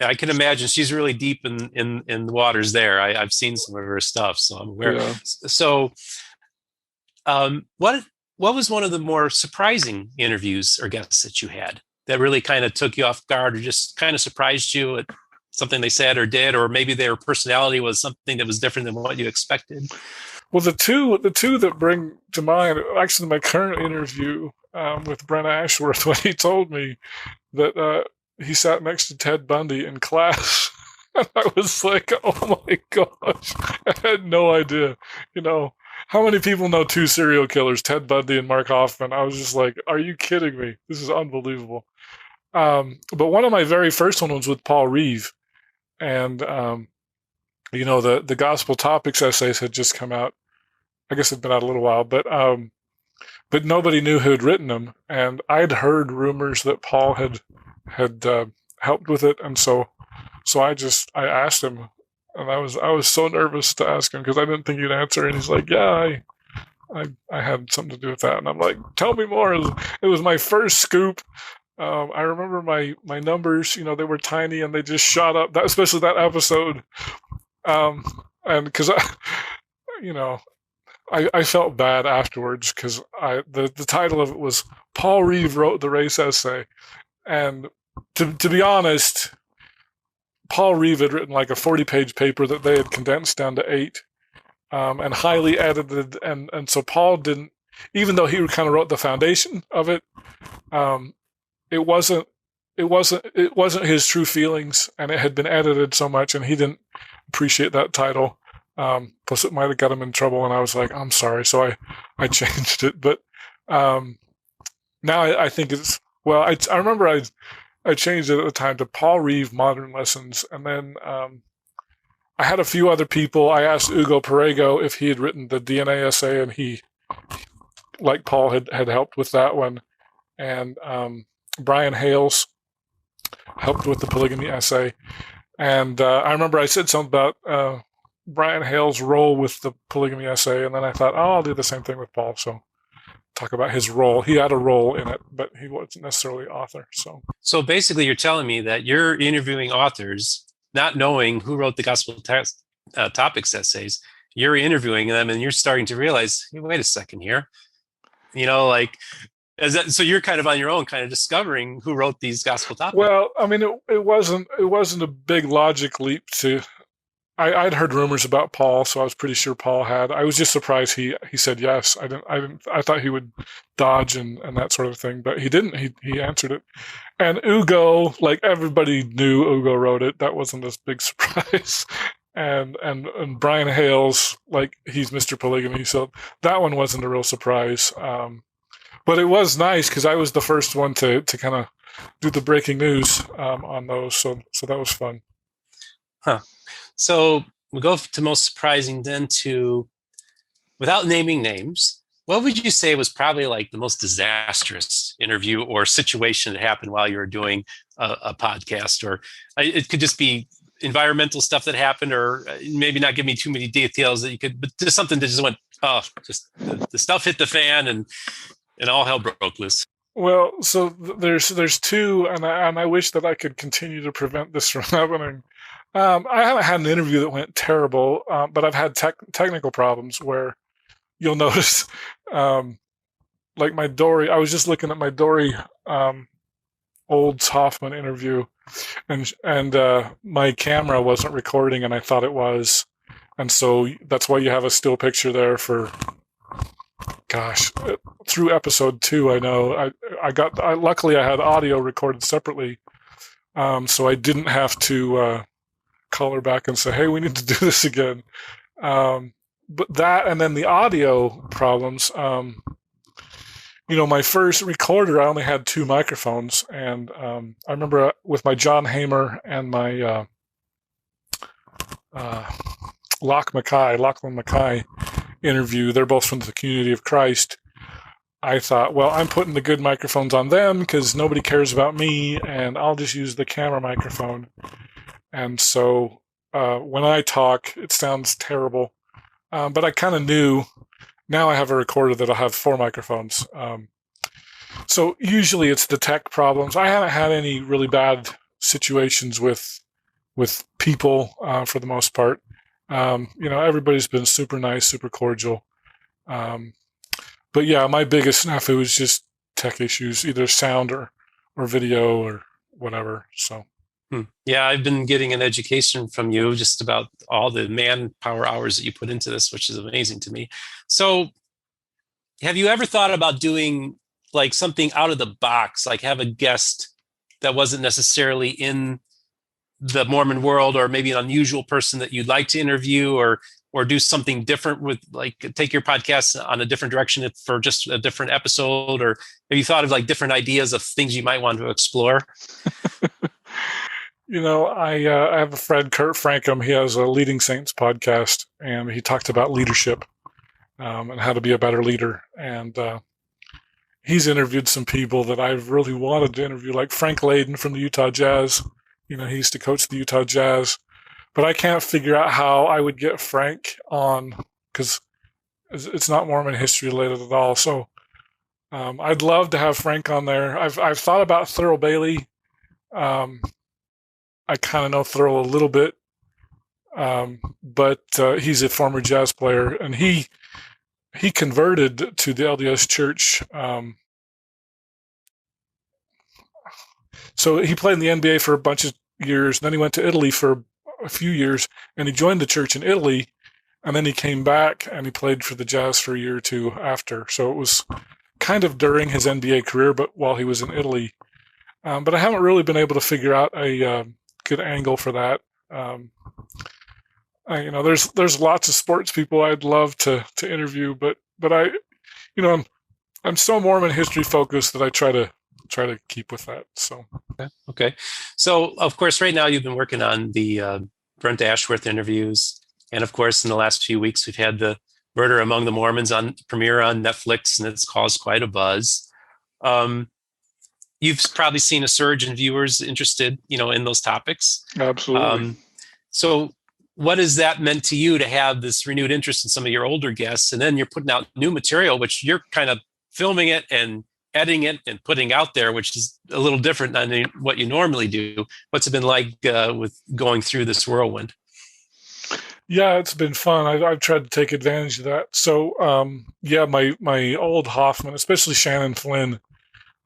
Yeah, I can imagine she's really deep in the waters there. I've seen some of her stuff, so I'm aware. Yeah. So, what was one of the more surprising interviews or guests that you had that really kind of took you off guard, or just kind of surprised you at something they said or did, or maybe their personality was something that was different than what you expected? Well, the two that bring to mind, actually, my current interview with Brent Ashworth, when he told me that he sat next to Ted Bundy in class. And I was like, oh my gosh, I had no idea, how many people know two serial killers, Ted Bundy and Mark Hoffman? I was just like, are you kidding me? This is unbelievable. But one of my very first one was with Paul Reeve. And, the Gospel Topics essays had just come out. I guess it'd been out a little while, but nobody knew who had written them. And I'd heard rumors that Paul had helped with it. And so I asked him, and I was so nervous to ask him because I didn't think he'd answer. And he's like, yeah, I had something to do with that. And I'm like, tell me more. It was my first scoop. I remember my numbers, they were tiny and they just shot up, especially that episode. And because I felt bad afterwards because the title of it was Paul Reeve Wrote the Race Essay. And to be honest, Paul Reeve had written like a 40-page paper that they had condensed down to 8, and highly edited. And so Paul didn't, even though he kind of wrote the foundation of it, it wasn't his true feelings, and it had been edited so much, and he didn't appreciate that title. Plus, it might have got him in trouble, and I was like, I'm sorry, so I changed it. But now I think it's, well, I remember I changed it at the time to Paul Reeve Modern Lessons, and then I had a few other people. I asked Ugo Perego if he had written the DNA essay, and he, like Paul, had helped with that one. And Brian Hales helped with the polygamy essay. And I remember I said something about Brian Hale's role with the polygamy essay, and then I thought, I'll do the same thing with Paul. So talk about his role. He had a role in it, but he wasn't necessarily author. So basically, you're telling me that you're interviewing authors, not knowing who wrote the Gospel Topics essays. You're interviewing them, and you're starting to realize, hey, wait a second here. So you're kind of on your own, kind of discovering who wrote these Gospel Topics. Well, I mean, it wasn't a big logic leap to. I'd heard rumors about Paul, so I was pretty sure Paul had. I was just surprised he said yes. I thought he would dodge and that sort of thing, but he didn't. He answered it. And Ugo, like everybody knew Ugo wrote it. That wasn't a big surprise. And Brian Hales, like he's Mr. Polygamy, so that one wasn't a real surprise. But it was nice because I was the first one to kind of do the breaking news on those, so that was fun. Huh. So we go to most surprising then to, without naming names, what would you say was probably like the most disastrous interview or situation that happened while you were doing a podcast? Or it could just be environmental stuff that happened, or maybe not give me too many details that you could, but just something that just went, just the stuff hit the fan and all hell broke loose. Well, so there's two, and I wish that I could continue to prevent this from happening. I haven't had an interview that went terrible, but I've had technical problems where you'll notice, like my Dory. I was just looking at my Dory Olds Hoffman interview, and my camera wasn't recording, and I thought it was, and so that's why you have a still picture there for. Gosh, through episode 2, I know luckily I had audio recorded separately, so I didn't have to call her back and say, hey, we need to do this again. But that, and then the audio problems, my first recorder, I only had 2 microphones, and I remember with my John Hamer and my Lachlan Mackay interview, they're both from the Community of Christ. I thought, well, I'm putting the good microphones on them because nobody cares about me, and I'll just use the camera microphone. And so when I talk, it sounds terrible. But I kind of knew. Now I have a recorder that'll have 4 microphones. So usually it's the tech problems. I haven't had any really bad situations with people for the most part. Everybody's been super nice, super cordial. But yeah, my biggest snafu is just tech issues, either sound or video or whatever. So. Yeah, I've been getting an education from you just about all the manpower hours that you put into this, which is amazing to me. So have you ever thought about doing like something out of the box, like have a guest that wasn't necessarily in the Mormon world, or maybe an unusual person that you'd like to interview, or or do something different with, like, take your podcast on a different direction for just a different episode? Or have you thought of like different ideas of things you might want to explore? I have a friend, Kurt Frankham. He has a Leading Saints podcast, and he talked about leadership and how to be a better leader. And he's interviewed some people that I've really wanted to interview, like Frank Layden from the Utah Jazz. He used to coach the Utah Jazz. But I can't figure out how I would get Frank on, because it's not Mormon history related at all. So I'd love to have Frank on there. I've thought about Thurl Bailey. I kind of know Thurl a little bit, but he's a former jazz player, and he converted to the LDS Church. So he played in the NBA for a bunch of years, and then he went to Italy for a few years, and he joined the church in Italy, and then he came back and he played for the Jazz for a year or two after. So it was kind of during his NBA career, but while he was in Italy. But I haven't really been able to figure out a good angle for that. There's lots of sports people I'd love to interview, but I'm so Mormon history focused that I try to keep with that. So okay. So of course, right now you've been working on the Brent Ashworth interviews, and of course, in the last few weeks, we've had the Murder Among the Mormons on premiere on Netflix, and it's caused quite a buzz. You've probably seen a surge in viewers interested, in those topics. Absolutely. So what has that meant to you to have this renewed interest in some of your older guests? And then you're putting out new material, which you're kind of filming it and editing it and putting out there, which is a little different than what you normally do. What's it been like with going through this whirlwind? Yeah, it's been fun. I've tried to take advantage of that. So, my old Hoffman, especially Shannon Flynn,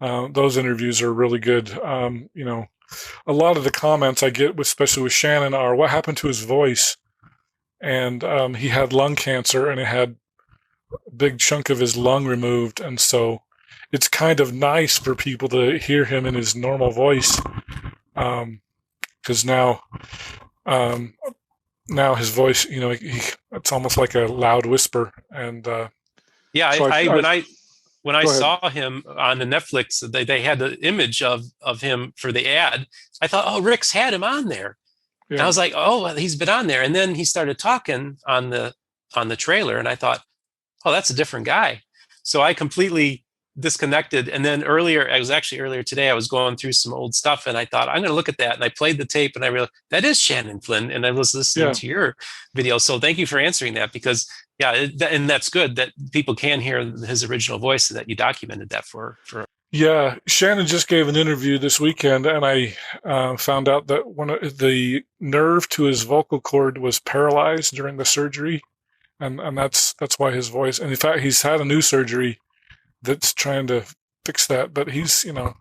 those interviews are really good. A lot of the comments I get, especially with Shannon, are what happened to his voice. And he had lung cancer, and it had a big chunk of his lung removed. And so it's kind of nice for people to hear him in his normal voice, because now his voice, it's almost like a loud whisper. And when I saw him on the Netflix, they had the image of him for the ad. I thought, oh, Rick's had him on there. Yeah. And I was like, oh, well, he's been on there. And then he started talking on the trailer, and I thought, oh, that's a different guy. So I completely disconnected. And then earlier today, I was going through some old stuff, and I thought, I'm going to look at that. And I played the tape, and I realized that is Shannon Flynn. And I was listening to your video. So thank you for answering that, because and that's good that people can hear his original voice, and that you documented that for. Yeah, Shannon just gave an interview this weekend, and I found out that one of the nerve to his vocal cord was paralyzed during the surgery, and that's why his voice. And in fact, he's had a new surgery that's trying to fix that. But he's going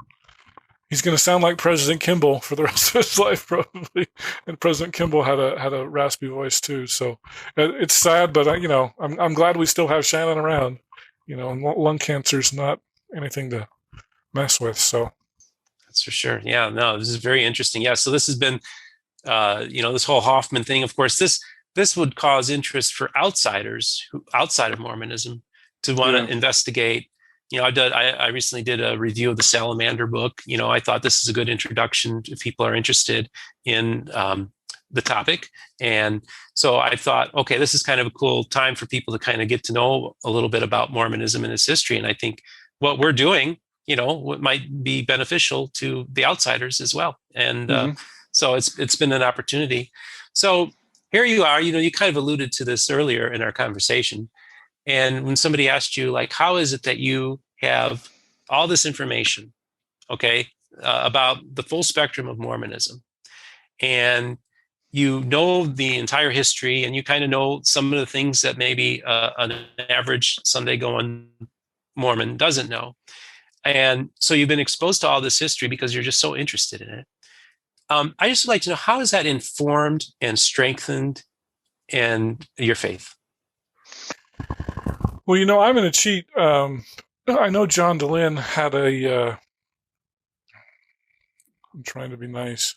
to sound like President Kimball for the rest of his life, probably. And President Kimball had a raspy voice too. So it's sad, but I'm glad we still have Shannon around. And lung cancer's not anything to mess with. So that's for sure. Yeah, no, this is very interesting. Yeah. So this has been, this whole Hoffman thing. Of course, this would cause interest for outsiders outside of Mormonism to want to investigate. I recently did a review of the Salamander book. I thought this is a good introduction if people are interested in the topic. And so I thought, okay, this is kind of a cool time for people to kind of get to know a little bit about Mormonism and its history. And I think what we're doing, what might be beneficial to the outsiders as well. And so it's been an opportunity. So here you are, you kind of alluded to this earlier in our conversation. And when somebody asked you, like, how is it that you have all this information, about the full spectrum of Mormonism, and you know the entire history, and you kind of know some of the things that maybe an average Sunday going Mormon doesn't know. And so you've been exposed to all this history because you're just so interested in it. I just would like to know, how has that informed and strengthened your faith? Well, I'm going to cheat. I know John Dehlin had I'm trying to be nice.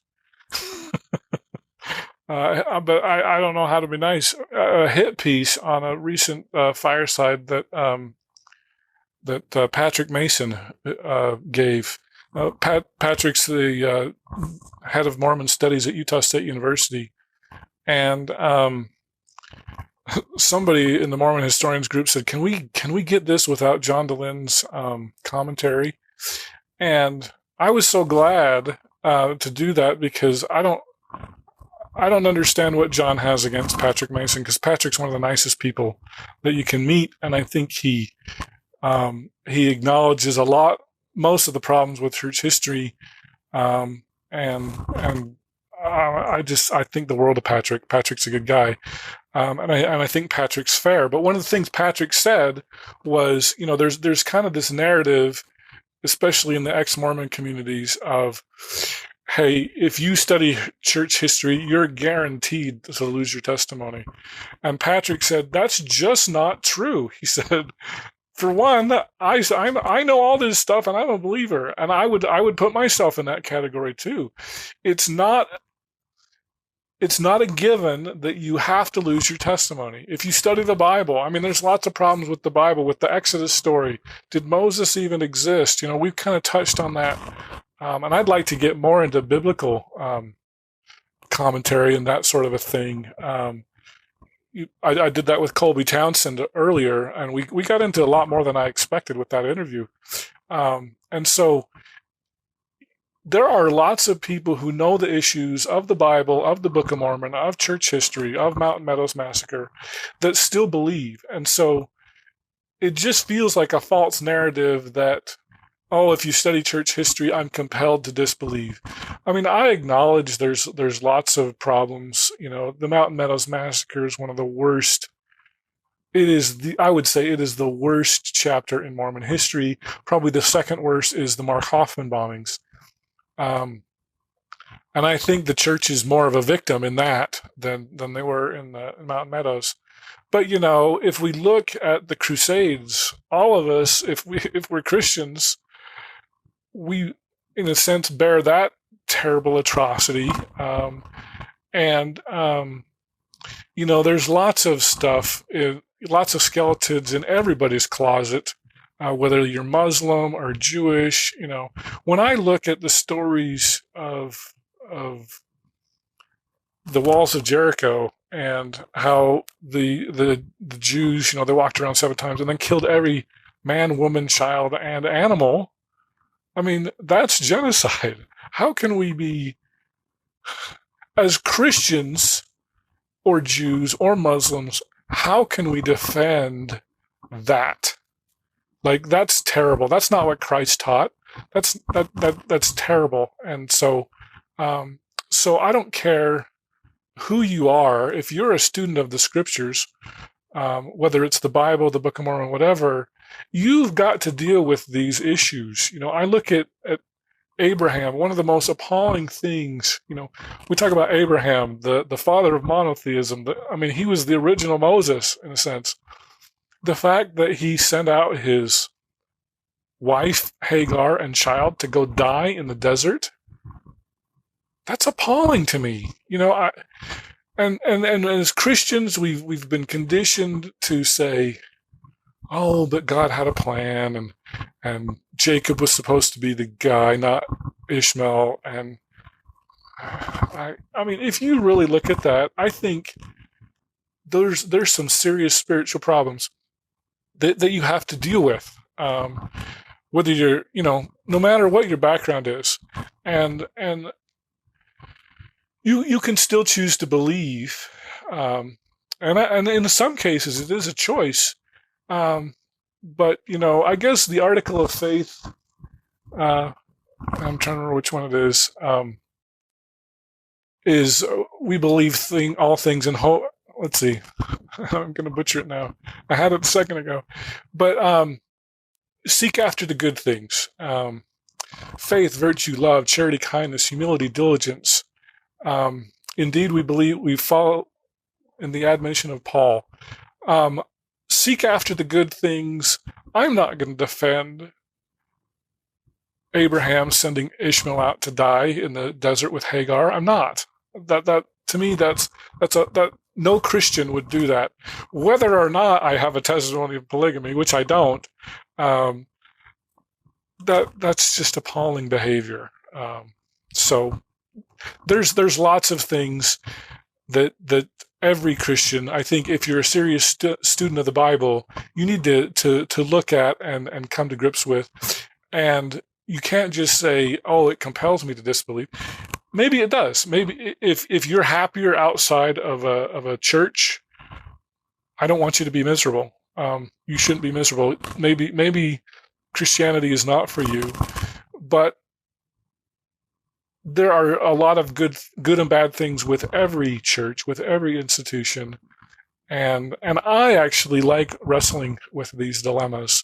But I don't know how to be nice. A hit piece on a recent fireside that Patrick Mason gave. Patrick's the head of Mormon studies at Utah State University, and somebody in the Mormon historians group said, "Can we get this without John Dehlin's commentary?" And I was so glad to do that, because I don't understand what John has against Patrick Mason, because Patrick's one of the nicest people that you can meet, and I think he acknowledges most of the problems with church history, and I think the world of Patrick. Patrick's a good guy, and I think Patrick's fair. But one of the things Patrick said was, there's kind of this narrative, especially in the ex-Mormon communities, of, hey, if you study church history, you're guaranteed to lose your testimony. And Patrick said, that's just not true. He said, for one, I know all this stuff, and I'm a believer, and I would put myself in that category too. It's not a given that you have to lose your testimony. If you study the Bible, there's lots of problems with the Bible, with the Exodus story. Did Moses even exist? We've kind of touched on that. And I'd like to get more into biblical commentary and that sort of a thing. I did that with Colby Townsend earlier, and we got into a lot more than I expected with that interview. And so there are lots of people who know the issues of the Bible, of the Book of Mormon, of church history, of Mountain Meadows Massacre, that still believe. And so it just feels like a false narrative that, oh, if you study church history, I'm compelled to disbelieve. I acknowledge there's lots of problems. The Mountain Meadows Massacre is one of the worst. I would say it is the worst chapter in Mormon history. Probably the second worst is the Mark Hoffman bombings. And I think the church is more of a victim in that than they were in the Mountain Meadows. But if we look at the Crusades, all of us, if we're Christians, we, in a sense, bear that terrible atrocity. There's lots of stuff, lots of skeletons in everybody's closet, whether you're Muslim or Jewish. When I look at the stories of the walls of Jericho and how the Jews, they walked around 7 times and then killed every man, woman, child, and animal. That's genocide. How can we be, as Christians or Jews or Muslims, how can we defend that? That's terrible. That's not what Christ taught. That's terrible. And so I don't care who you are. If you're a student of the scriptures, whether it's the Bible, the Book of Mormon, whatever, you've got to deal with these issues. I look at Abraham. One of the most appalling things, we talk about Abraham, the father of monotheism. He was the original Moses, in a sense. The fact that he sent out his wife, Hagar, and child to go die in the desert, that's appalling to me. And as Christians, we've been conditioned to say, oh, but God had a plan, and Jacob was supposed to be the guy, not Ishmael. And if you really look at that, I think there's some serious spiritual problems that you have to deal with, whether you're, no matter what your background is, and you can still choose to believe, and in some cases it is a choice. But I guess the article of faith, I'm trying to remember which one it is we believe all things in hope. Let's see. I'm going to butcher it now. I had it a second ago. But seek after the good things. Faith, virtue, love, charity, kindness, humility, diligence. Indeed, we believe we follow in the admonition of Paul. Seek after the good things. I'm not going to defend Abraham sending Ishmael out to die in the desert with Hagar. I'm not. To me, that no Christian would do that. Whether or not I have a testimony of polygamy, which I don't, that's just appalling behavior. So there's lots of things that every Christian, I think, if you're a serious student of the Bible, you need to look at and come to grips with. And you can't just say, "Oh, it compels me to disbelieve." Maybe it does. Maybe if you're happier outside of a church, I don't want you to be miserable. You shouldn't be miserable. Maybe Christianity is not for you, but there are a lot of good and bad things with every church, with every institution, and I actually like wrestling with these dilemmas.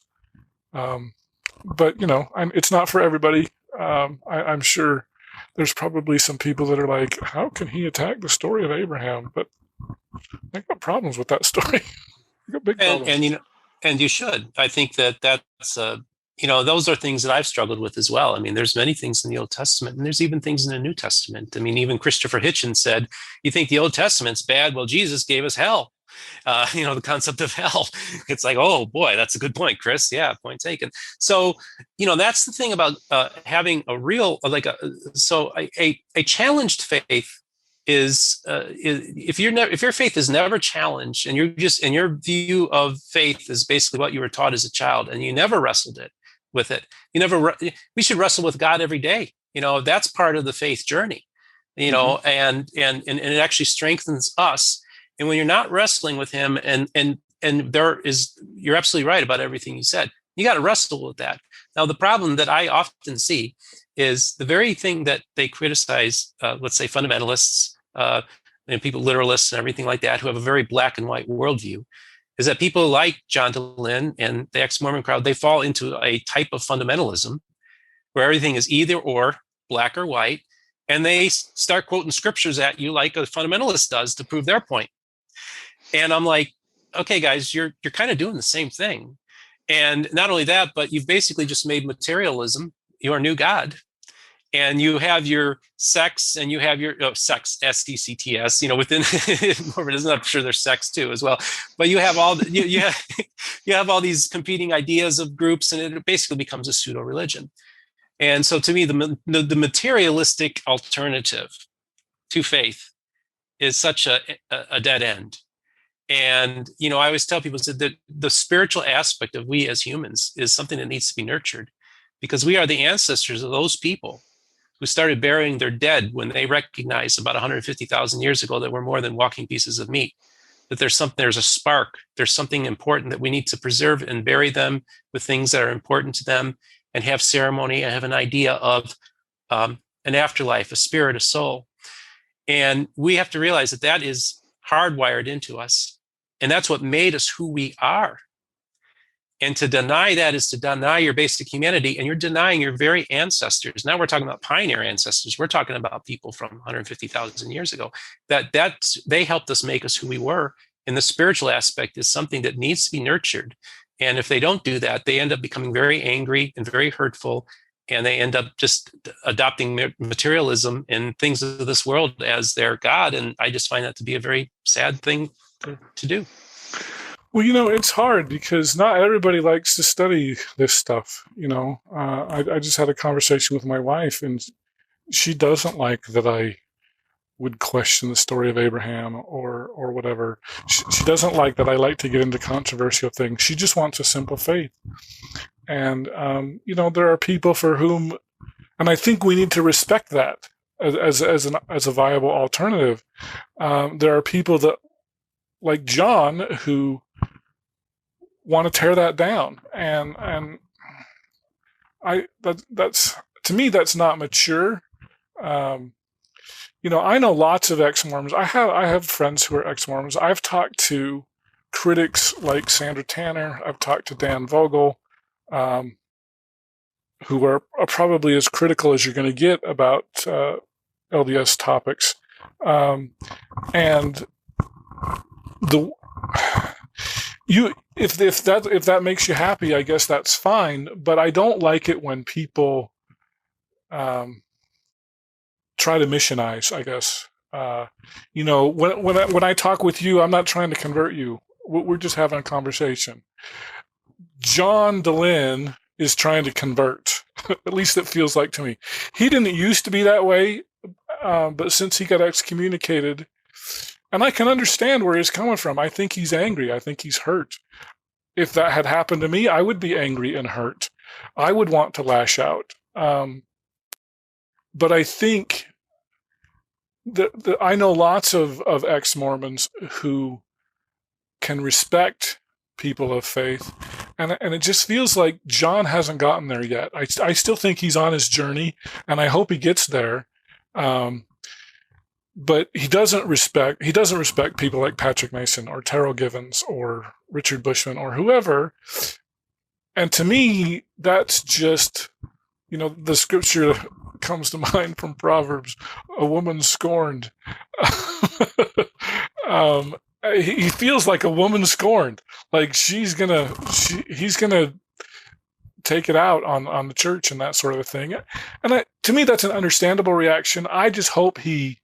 But it's not for everybody. I'm sure there's probably some people that are like, "How can he attack the story of Abraham?" But I got problems with that story. I got big problems. And you should. I think that's those are things that I've struggled with as well. I mean, there's many things in the Old Testament, and there's even things in the New Testament. I mean, even Christopher Hitchens said, "You think the Old Testament's bad? Well, Jesus gave us hell." The concept of hell. It's like, oh boy, that's a good point, Chris. Yeah, point taken. So, that's the thing about having a real, a challenged faith is if your faith is never challenged, and and your view of faith is basically what you were taught as a child, and you never wrestled with it. We should wrestle with God every day. That's part of the faith journey. And it actually strengthens us. And when you're not wrestling with him, and you're absolutely right about everything you said. You got to wrestle with that. Now, the problem that I often see is the very thing that they criticize, let's say fundamentalists, people, literalists and everything like that, who have a very black and white worldview, is that people like John Dehlin and the ex-Mormon crowd, they fall into a type of fundamentalism where everything is either or, black or white, and they start quoting scriptures at you like a fundamentalist does to prove their point. And I'm like, okay, guys, you're kind of doing the same thing. And not only that, but you've basically just made materialism your new God. And you have your sex, and you have your sex, S-E-C-T-S, within Mormonism. I'm sure there's sex too as well. But you have all you have all these competing ideas of groups, and it basically becomes a pseudo religion. And so, to me, the materialistic alternative to faith is such a dead end. And I always tell people that the spiritual aspect of we as humans is something that needs to be nurtured, because we are the ancestors of those people who started burying their dead when they recognized about 150,000 years ago that we're more than walking pieces of meat. That there's a spark, there's something important that we need to preserve and bury them with things that are important to them, and have ceremony and have an idea of an afterlife, a spirit, a soul. And we have to realize that is hardwired into us. And that's what made us who we are. And to deny that is to deny your basic humanity, and you're denying your very ancestors. Now we're talking about pioneer ancestors. We're talking about people from 150,000 years ago. They helped us make us who we were. And the spiritual aspect is something that needs to be nurtured. And if they don't do that, they end up becoming very angry and very hurtful. And they end up just adopting materialism and things of this world as their God. And I just find that to be a very sad thing to do. Well, it's hard because not everybody likes to study this stuff. I just had a conversation with my wife, and she doesn't like that I would question the story of Abraham or whatever. She doesn't like that I like to get into controversial things. She just wants a simple faith. And, there are people for whom, and I think we need to respect that as a viable alternative. There are people that, like John, who want to tear that down. And that's to me, that's not mature. I know lots of ex-Mormons. I have friends who are ex-Mormons. I've talked to critics like Sandra Tanner. I've talked to Dan Vogel, who are probably as critical as you're going to get about LDS topics. And if that makes you happy, I guess that's fine. But I don't like it when people try to missionize, I guess. When I talk with you, I'm not trying to convert you. We're just having a conversation. John Dehlin is trying to convert. At least it feels like to me. He didn't used to be that way, but since he got excommunicated, and I can understand where he's coming from. I think he's angry. I think he's hurt. If that had happened to me, I would be angry and hurt. I would want to lash out. But I think that I know lots of ex-Mormons who can respect people of faith, and it just feels like John hasn't gotten there yet. I still think he's on his journey, and I hope he gets there. But he doesn't respect people like Patrick Mason or Terrell Givens or Richard Bushman or whoever. And to me, that's just, the scripture comes to mind from Proverbs, a woman scorned. He feels like a woman scorned, like he's gonna take it out on the church and that sort of a thing. And to me, that's an understandable reaction. I just hope he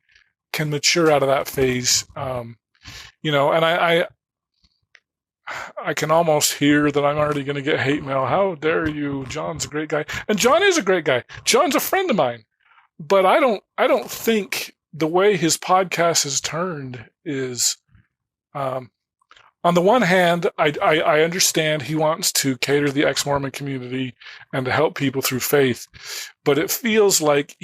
can mature out of that phase. And I can almost hear that I'm already going to get hate mail. How dare you? John's a great guy. And John is a great guy. John's a friend of mine. But I don't think the way his podcast has turned is, on the one hand, I understand he wants to cater to the ex-Mormon community and to help people through faith, but it feels like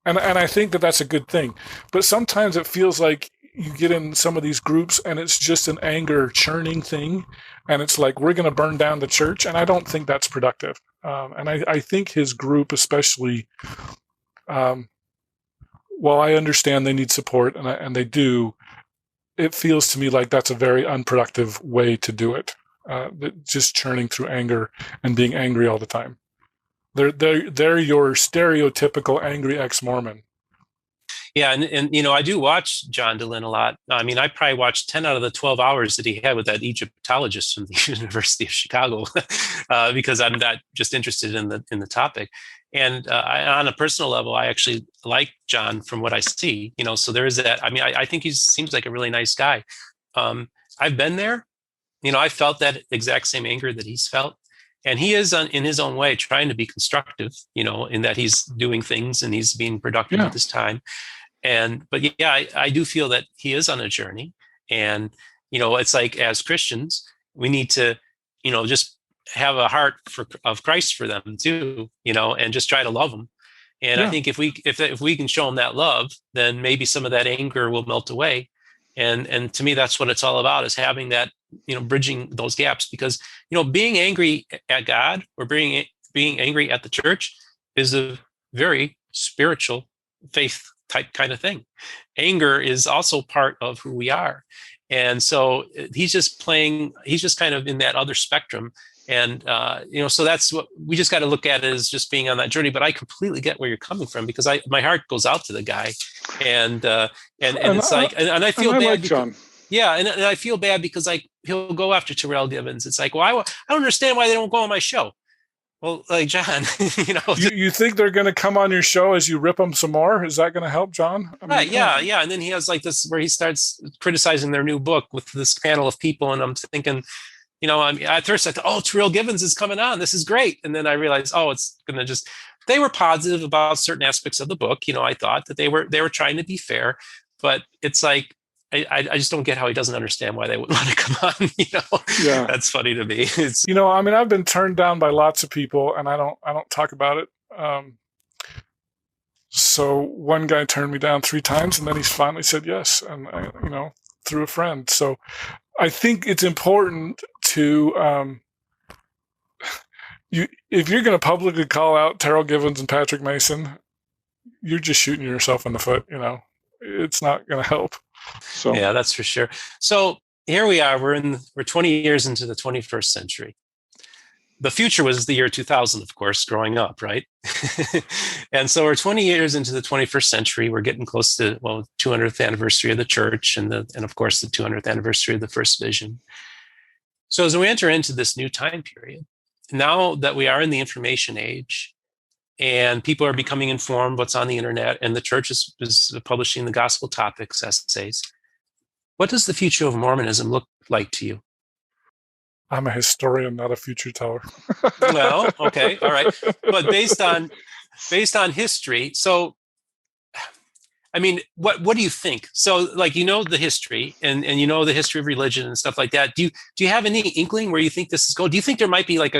and I think that that's a good thing. But sometimes it feels like you get in some of these groups and it's just an anger churning thing. And it's like, we're going to burn down the church. And I don't think that's productive. And I think his group especially, while I understand they need support and they do, it feels to me like that's a very unproductive way to do it. Just churning through anger and being angry all the time. They're your stereotypical angry ex-Mormon. Yeah, and I do watch John Dehlin a lot. I mean, I probably watched 10 out of the 12 hours that he had with that Egyptologist from the University of Chicago, because I'm that just interested in the topic. And on a personal level, I actually like John from what I see. So there is that. I mean, I think he seems like a really nice guy. I've been there. I felt that exact same anger that he's felt. And he is in his own way trying to be constructive, in that he's doing things and he's being productive at this time. But I do feel that he is on a journey. And, it's like, as Christians, we need to, just have a heart of Christ for them too, and just try to love them. And I think if we can show them that love, then maybe some of that anger will melt away. And to me, that's what it's all about, is having that, bridging those gaps, because, being angry at God or being angry at the church is a very spiritual faith type kind of thing. Anger is also part of who we are. And so he's just kind of in that other spectrum. And, so that's what we just got to look at it as just being on that journey. But I completely get where you're coming from, because my heart goes out to the guy, and it's like, and I feel bad. Like John. Yeah. And I feel bad because he'll go after Terrell Givens. It's like, well, I don't understand why they don't go on my show. Well, like, John, you think they're going to come on your show as you rip them some more? Is that going to help, John? Right. Yeah. And then he has like this where he starts criticizing their new book with this panel of people. And I'm thinking, at first I thought, oh, Terrell Givens is coming on. This is great. And then I realized, oh, it's going to they were positive about certain aspects of the book. I thought that they were trying to be fair, but it's like, I just don't get how he doesn't understand why they wouldn't want to come on. Yeah. That's funny to me. It's, I've been turned down by lots of people, and I don't talk about it. So one guy turned me down 3 times, and then he finally said yes, and through a friend. So I think it's important to if you're going to publicly call out Terrell Givens and Patrick Mason, you're just shooting yourself in the foot. It's not going to help. So yeah, that's for sure. So here we are. We're 20 years into the 21st century. The future was the year 2000, of course, growing up, right? And so we're 20 years into the 21st century. We're getting close to 200th anniversary of the church, and of course the 200th anniversary of the first vision. So as we enter into this new time period, now that we are in the information age, and people are becoming informed what's on the internet, and the church is publishing the gospel topics essays. What does the future of Mormonism look like to you? I'm a historian, not a future teller. Well, okay, all right, but based on history, so I mean, what do you think? So, like, the history and the history of religion and stuff like that. Do you have any inkling where you think this is going? Do you think there might be like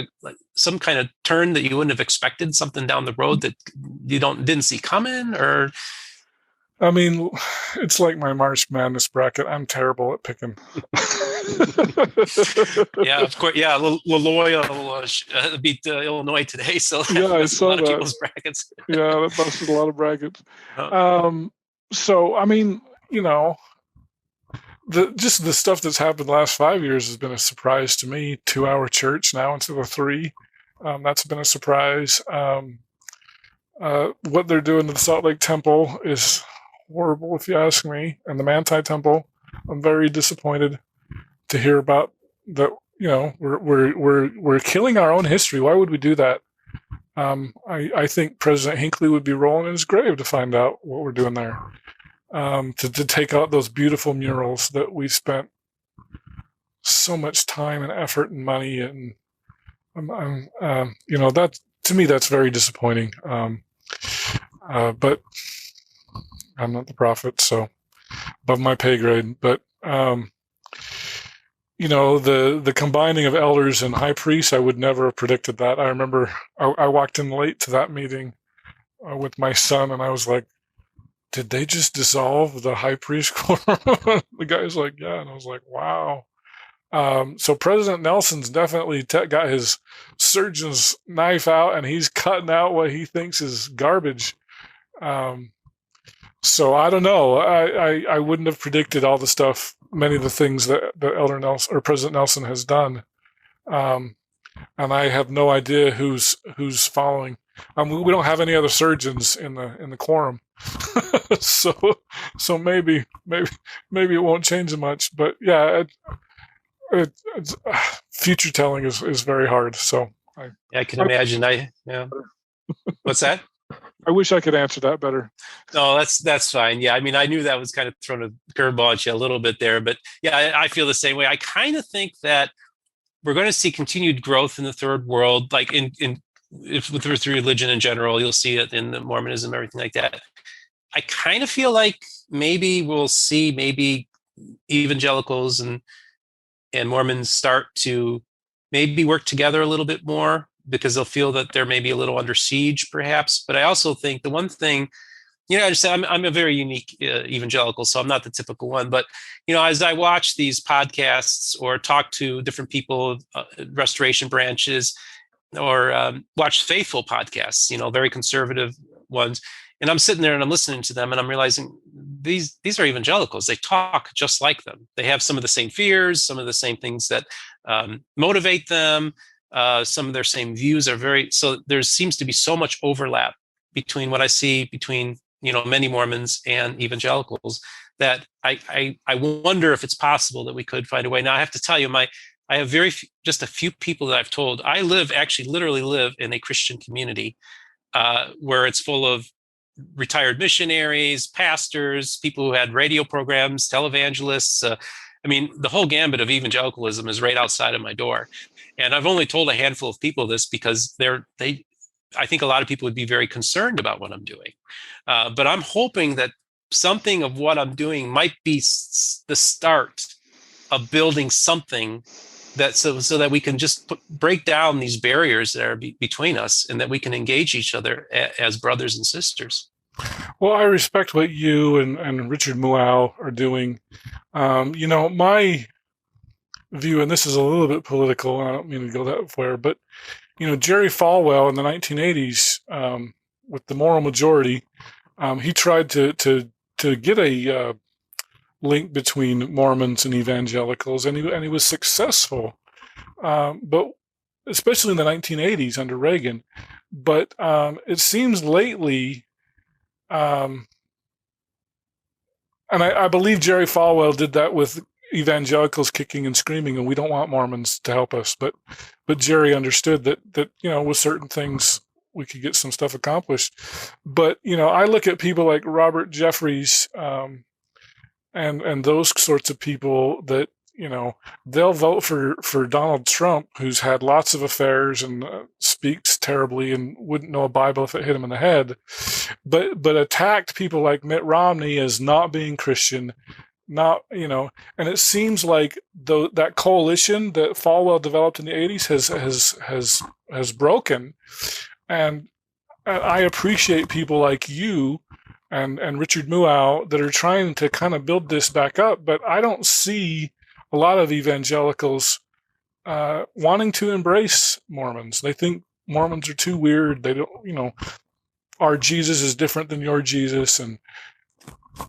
some kind of turn that you wouldn't have expected, something down the road that you didn't see coming? Or I mean, it's like my March Madness bracket. I'm terrible at picking. Yeah, of course. Yeah, Loyola beat Illinois today, so Yeah, I saw a lot of that. people's brackets. Yeah, that busted a lot of brackets. Oh. So, I mean, just the stuff that's happened the last 5 years has been a surprise to me. 2-hour church now instead of 3. That's been a surprise. What they're doing to the Salt Lake Temple is horrible, if you ask me. And the Manti Temple, I'm very disappointed to hear about that. We're killing our own history. Why would we do that? I think President Hinckley would be rolling in his grave to find out what we're doing there. To take out those beautiful murals that we spent so much time and effort and money, and that, to me, that's very disappointing. But I'm not the prophet, so above my pay grade. But the combining of elders and high priests, I would never have predicted that. I remember I walked in late to that meeting with my son, and I was like, did they just dissolve the high priest quorum? The guy's like, yeah. And I was like, wow. So President Nelson's definitely got his surgeon's knife out, and he's cutting out what he thinks is garbage. So I don't know. I wouldn't have predicted all the stuff, many of the things that Elder Nelson or President Nelson has done. And I have no idea who's following. We don't have any other surgeons in the quorum. so maybe it won't change much, but yeah, it's future telling is very hard. So I can imagine. What's that? I wish I could answer that better. No, that's fine. Yeah, I mean, I knew that was kind of throwing a curveball at you a little bit there, but yeah, I feel the same way. I kind of think that we're going to see continued growth in the third world, like with religion in general. You'll see it in the Mormonism, everything like that. I kind of feel like maybe we'll see evangelicals and Mormons start to maybe work together a little bit more, because they'll feel that they're maybe a little under siege, perhaps. But I also think the one thing, I just say I'm a very unique evangelical, so I'm not the typical one. But as I watch these podcasts or talk to different people, restoration branches, or watch faithful podcasts, very conservative ones, and I'm sitting there and I'm listening to them, and I'm realizing these are evangelicals. They talk just like them. They have some of the same fears, some of the same things that motivate them. Some of their same views are so there seems to be so much overlap between what I see between many Mormons and evangelicals, that I wonder if it's possible that we could find a way. Now I have to tell you, I have just a few people that I've told. I literally live in a Christian community where it's full of retired missionaries, pastors, people who had radio programs, televangelists. I mean, the whole gambit of evangelicalism is right outside of my door. And I've only told a handful of people this because I think a lot of people would be very concerned about what I'm doing. But I'm hoping that something of what I'm doing might be the start of building something that so that we can just break down these barriers that are between us, and that we can engage each other as brothers and sisters. Well, I respect what you and Richard Muau are doing. My view, and this is a little bit political, and I don't mean to go that far, but Jerry Falwell in the 1980s, with the moral majority, he tried to get a link between Mormons and evangelicals, and he was successful, but especially in the 1980s under Reagan. But it seems lately, and I believe Jerry Falwell did that with evangelicals kicking and screaming, and we don't want Mormons to help us. But Jerry understood that with certain things, get some stuff accomplished. But I look at people like Robert Jeffries, and those sorts of people that they'll vote for Donald Trump, who's had lots of affairs and speaks terribly and wouldn't know a Bible if it hit him in the head, but attacked people like Mitt Romney as not being Christian, not and it seems like that coalition that Falwell developed in the 80s has broken, and I appreciate people like you and Richard Muau that are trying to kind of build this back up, but I don't see a lot of evangelicals wanting to embrace Mormons. They think Mormons are too weird. They don't, our Jesus is different than your Jesus, and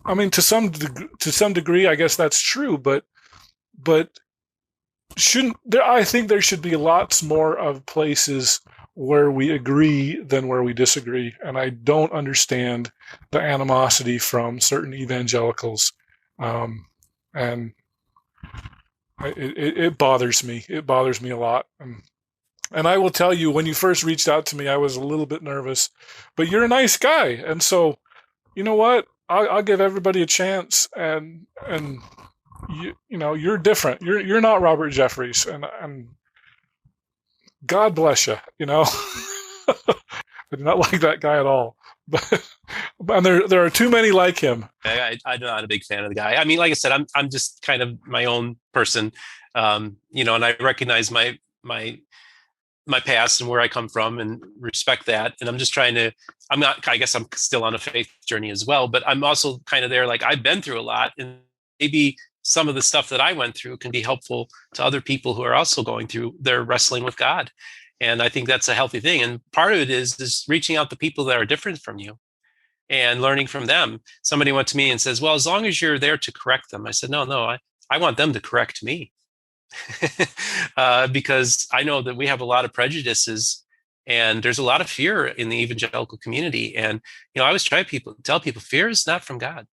I mean to some degree, I guess that's true. But shouldn't there? I think there should be lots more of places where we agree than where we disagree, and I don't understand the animosity from certain evangelicals, and it bothers me. It bothers me a lot. And I will tell you, when you first reached out to me, I was a little bit nervous, but you're a nice guy. And so, you know what? I'll give everybody a chance, and you're different. You're not Robert Jeffries, and God bless you. I do not like that guy at all. But and there are too many like him. I'm not a big fan of the guy. I mean, like I said, I'm just kind of my own person, and I recognize my past and where I come from and respect that. And I'm just I guess I'm still on a faith journey as well, but I'm also kind of there. Like, I've been through a lot, and maybe some of the stuff that I went through can be helpful to other people who are also going through their wrestling with God. And I think that's a healthy thing. And part of it is reaching out to people that are different from you and learning from them. Somebody went to me and says, well, as long as you're there to correct them. I said, no, I want them to correct me. Because I know that we have a lot of prejudices, and there's a lot of fear in the evangelical community. And, I always tell people, fear is not from God.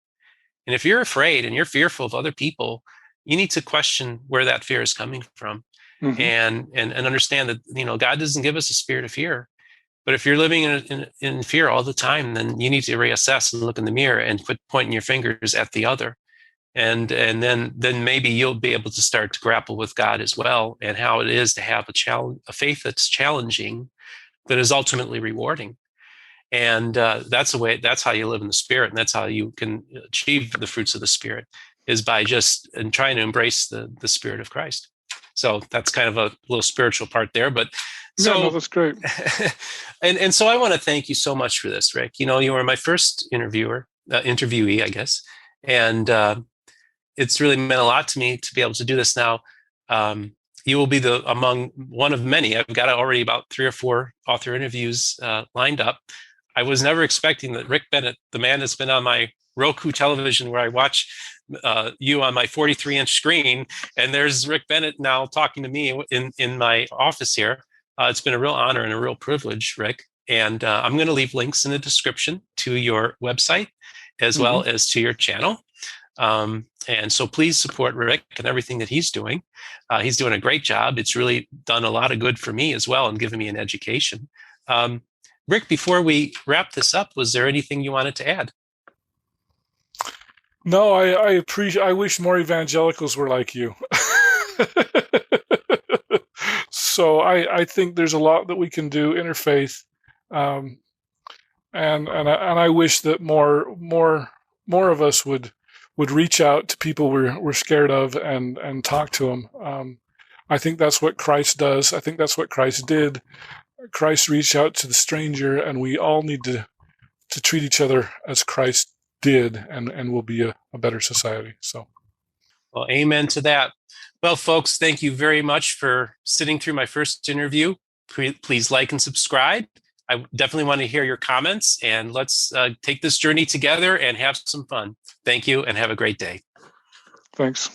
And if you're afraid and you're fearful of other people, you need to question where that fear is coming from. Mm-hmm. and understand that, God doesn't give us a spirit of fear. But if you're living in fear all the time, then you need to reassess and look in the mirror and quit pointing your fingers at the other. And then maybe you'll be able to start to grapple with God as well, and how it is to have a faith that's challenging, that is ultimately rewarding. And that's how you live in the Spirit, and that's how you can achieve the fruits of the Spirit, is by trying to embrace the Spirit of Christ. So that's kind of a little spiritual part there, but that's great. and so I want to thank you so much for this, Rick. You were my first interviewee, I guess, and it's really meant a lot to me to be able to do this now. You will be among one of many. I've got already about 3 or 4 author interviews lined up. I was never expecting that Rick Bennett, the man that's been on my Roku television where I watch you on my 43-inch screen, and there's Rick Bennett now talking to me in my office here. It's been a real honor and a real privilege, Rick. And I'm going to leave links in the description to your website as well as to your channel. And so please support Rick and everything that he's doing. He's doing a great job. It's really done a lot of good for me as well, and given me an education. Rick, before we wrap this up, was there anything you wanted to add? No, I wish more evangelicals were like you. So I think there's a lot that we can do interfaith, and I wish that more of us would reach out to people we're scared of and talk to them. I think that's what Christ does. I think that's what Christ did. Christ reached out to the stranger, and we all need to treat each other as Christ did, and we'll be a better society. So, well, amen to that. Well, folks, thank you very much for sitting through my first interview. Please like and subscribe. I definitely want to hear your comments, and let's take this journey together and have some fun. Thank you, and have a great day. Thanks.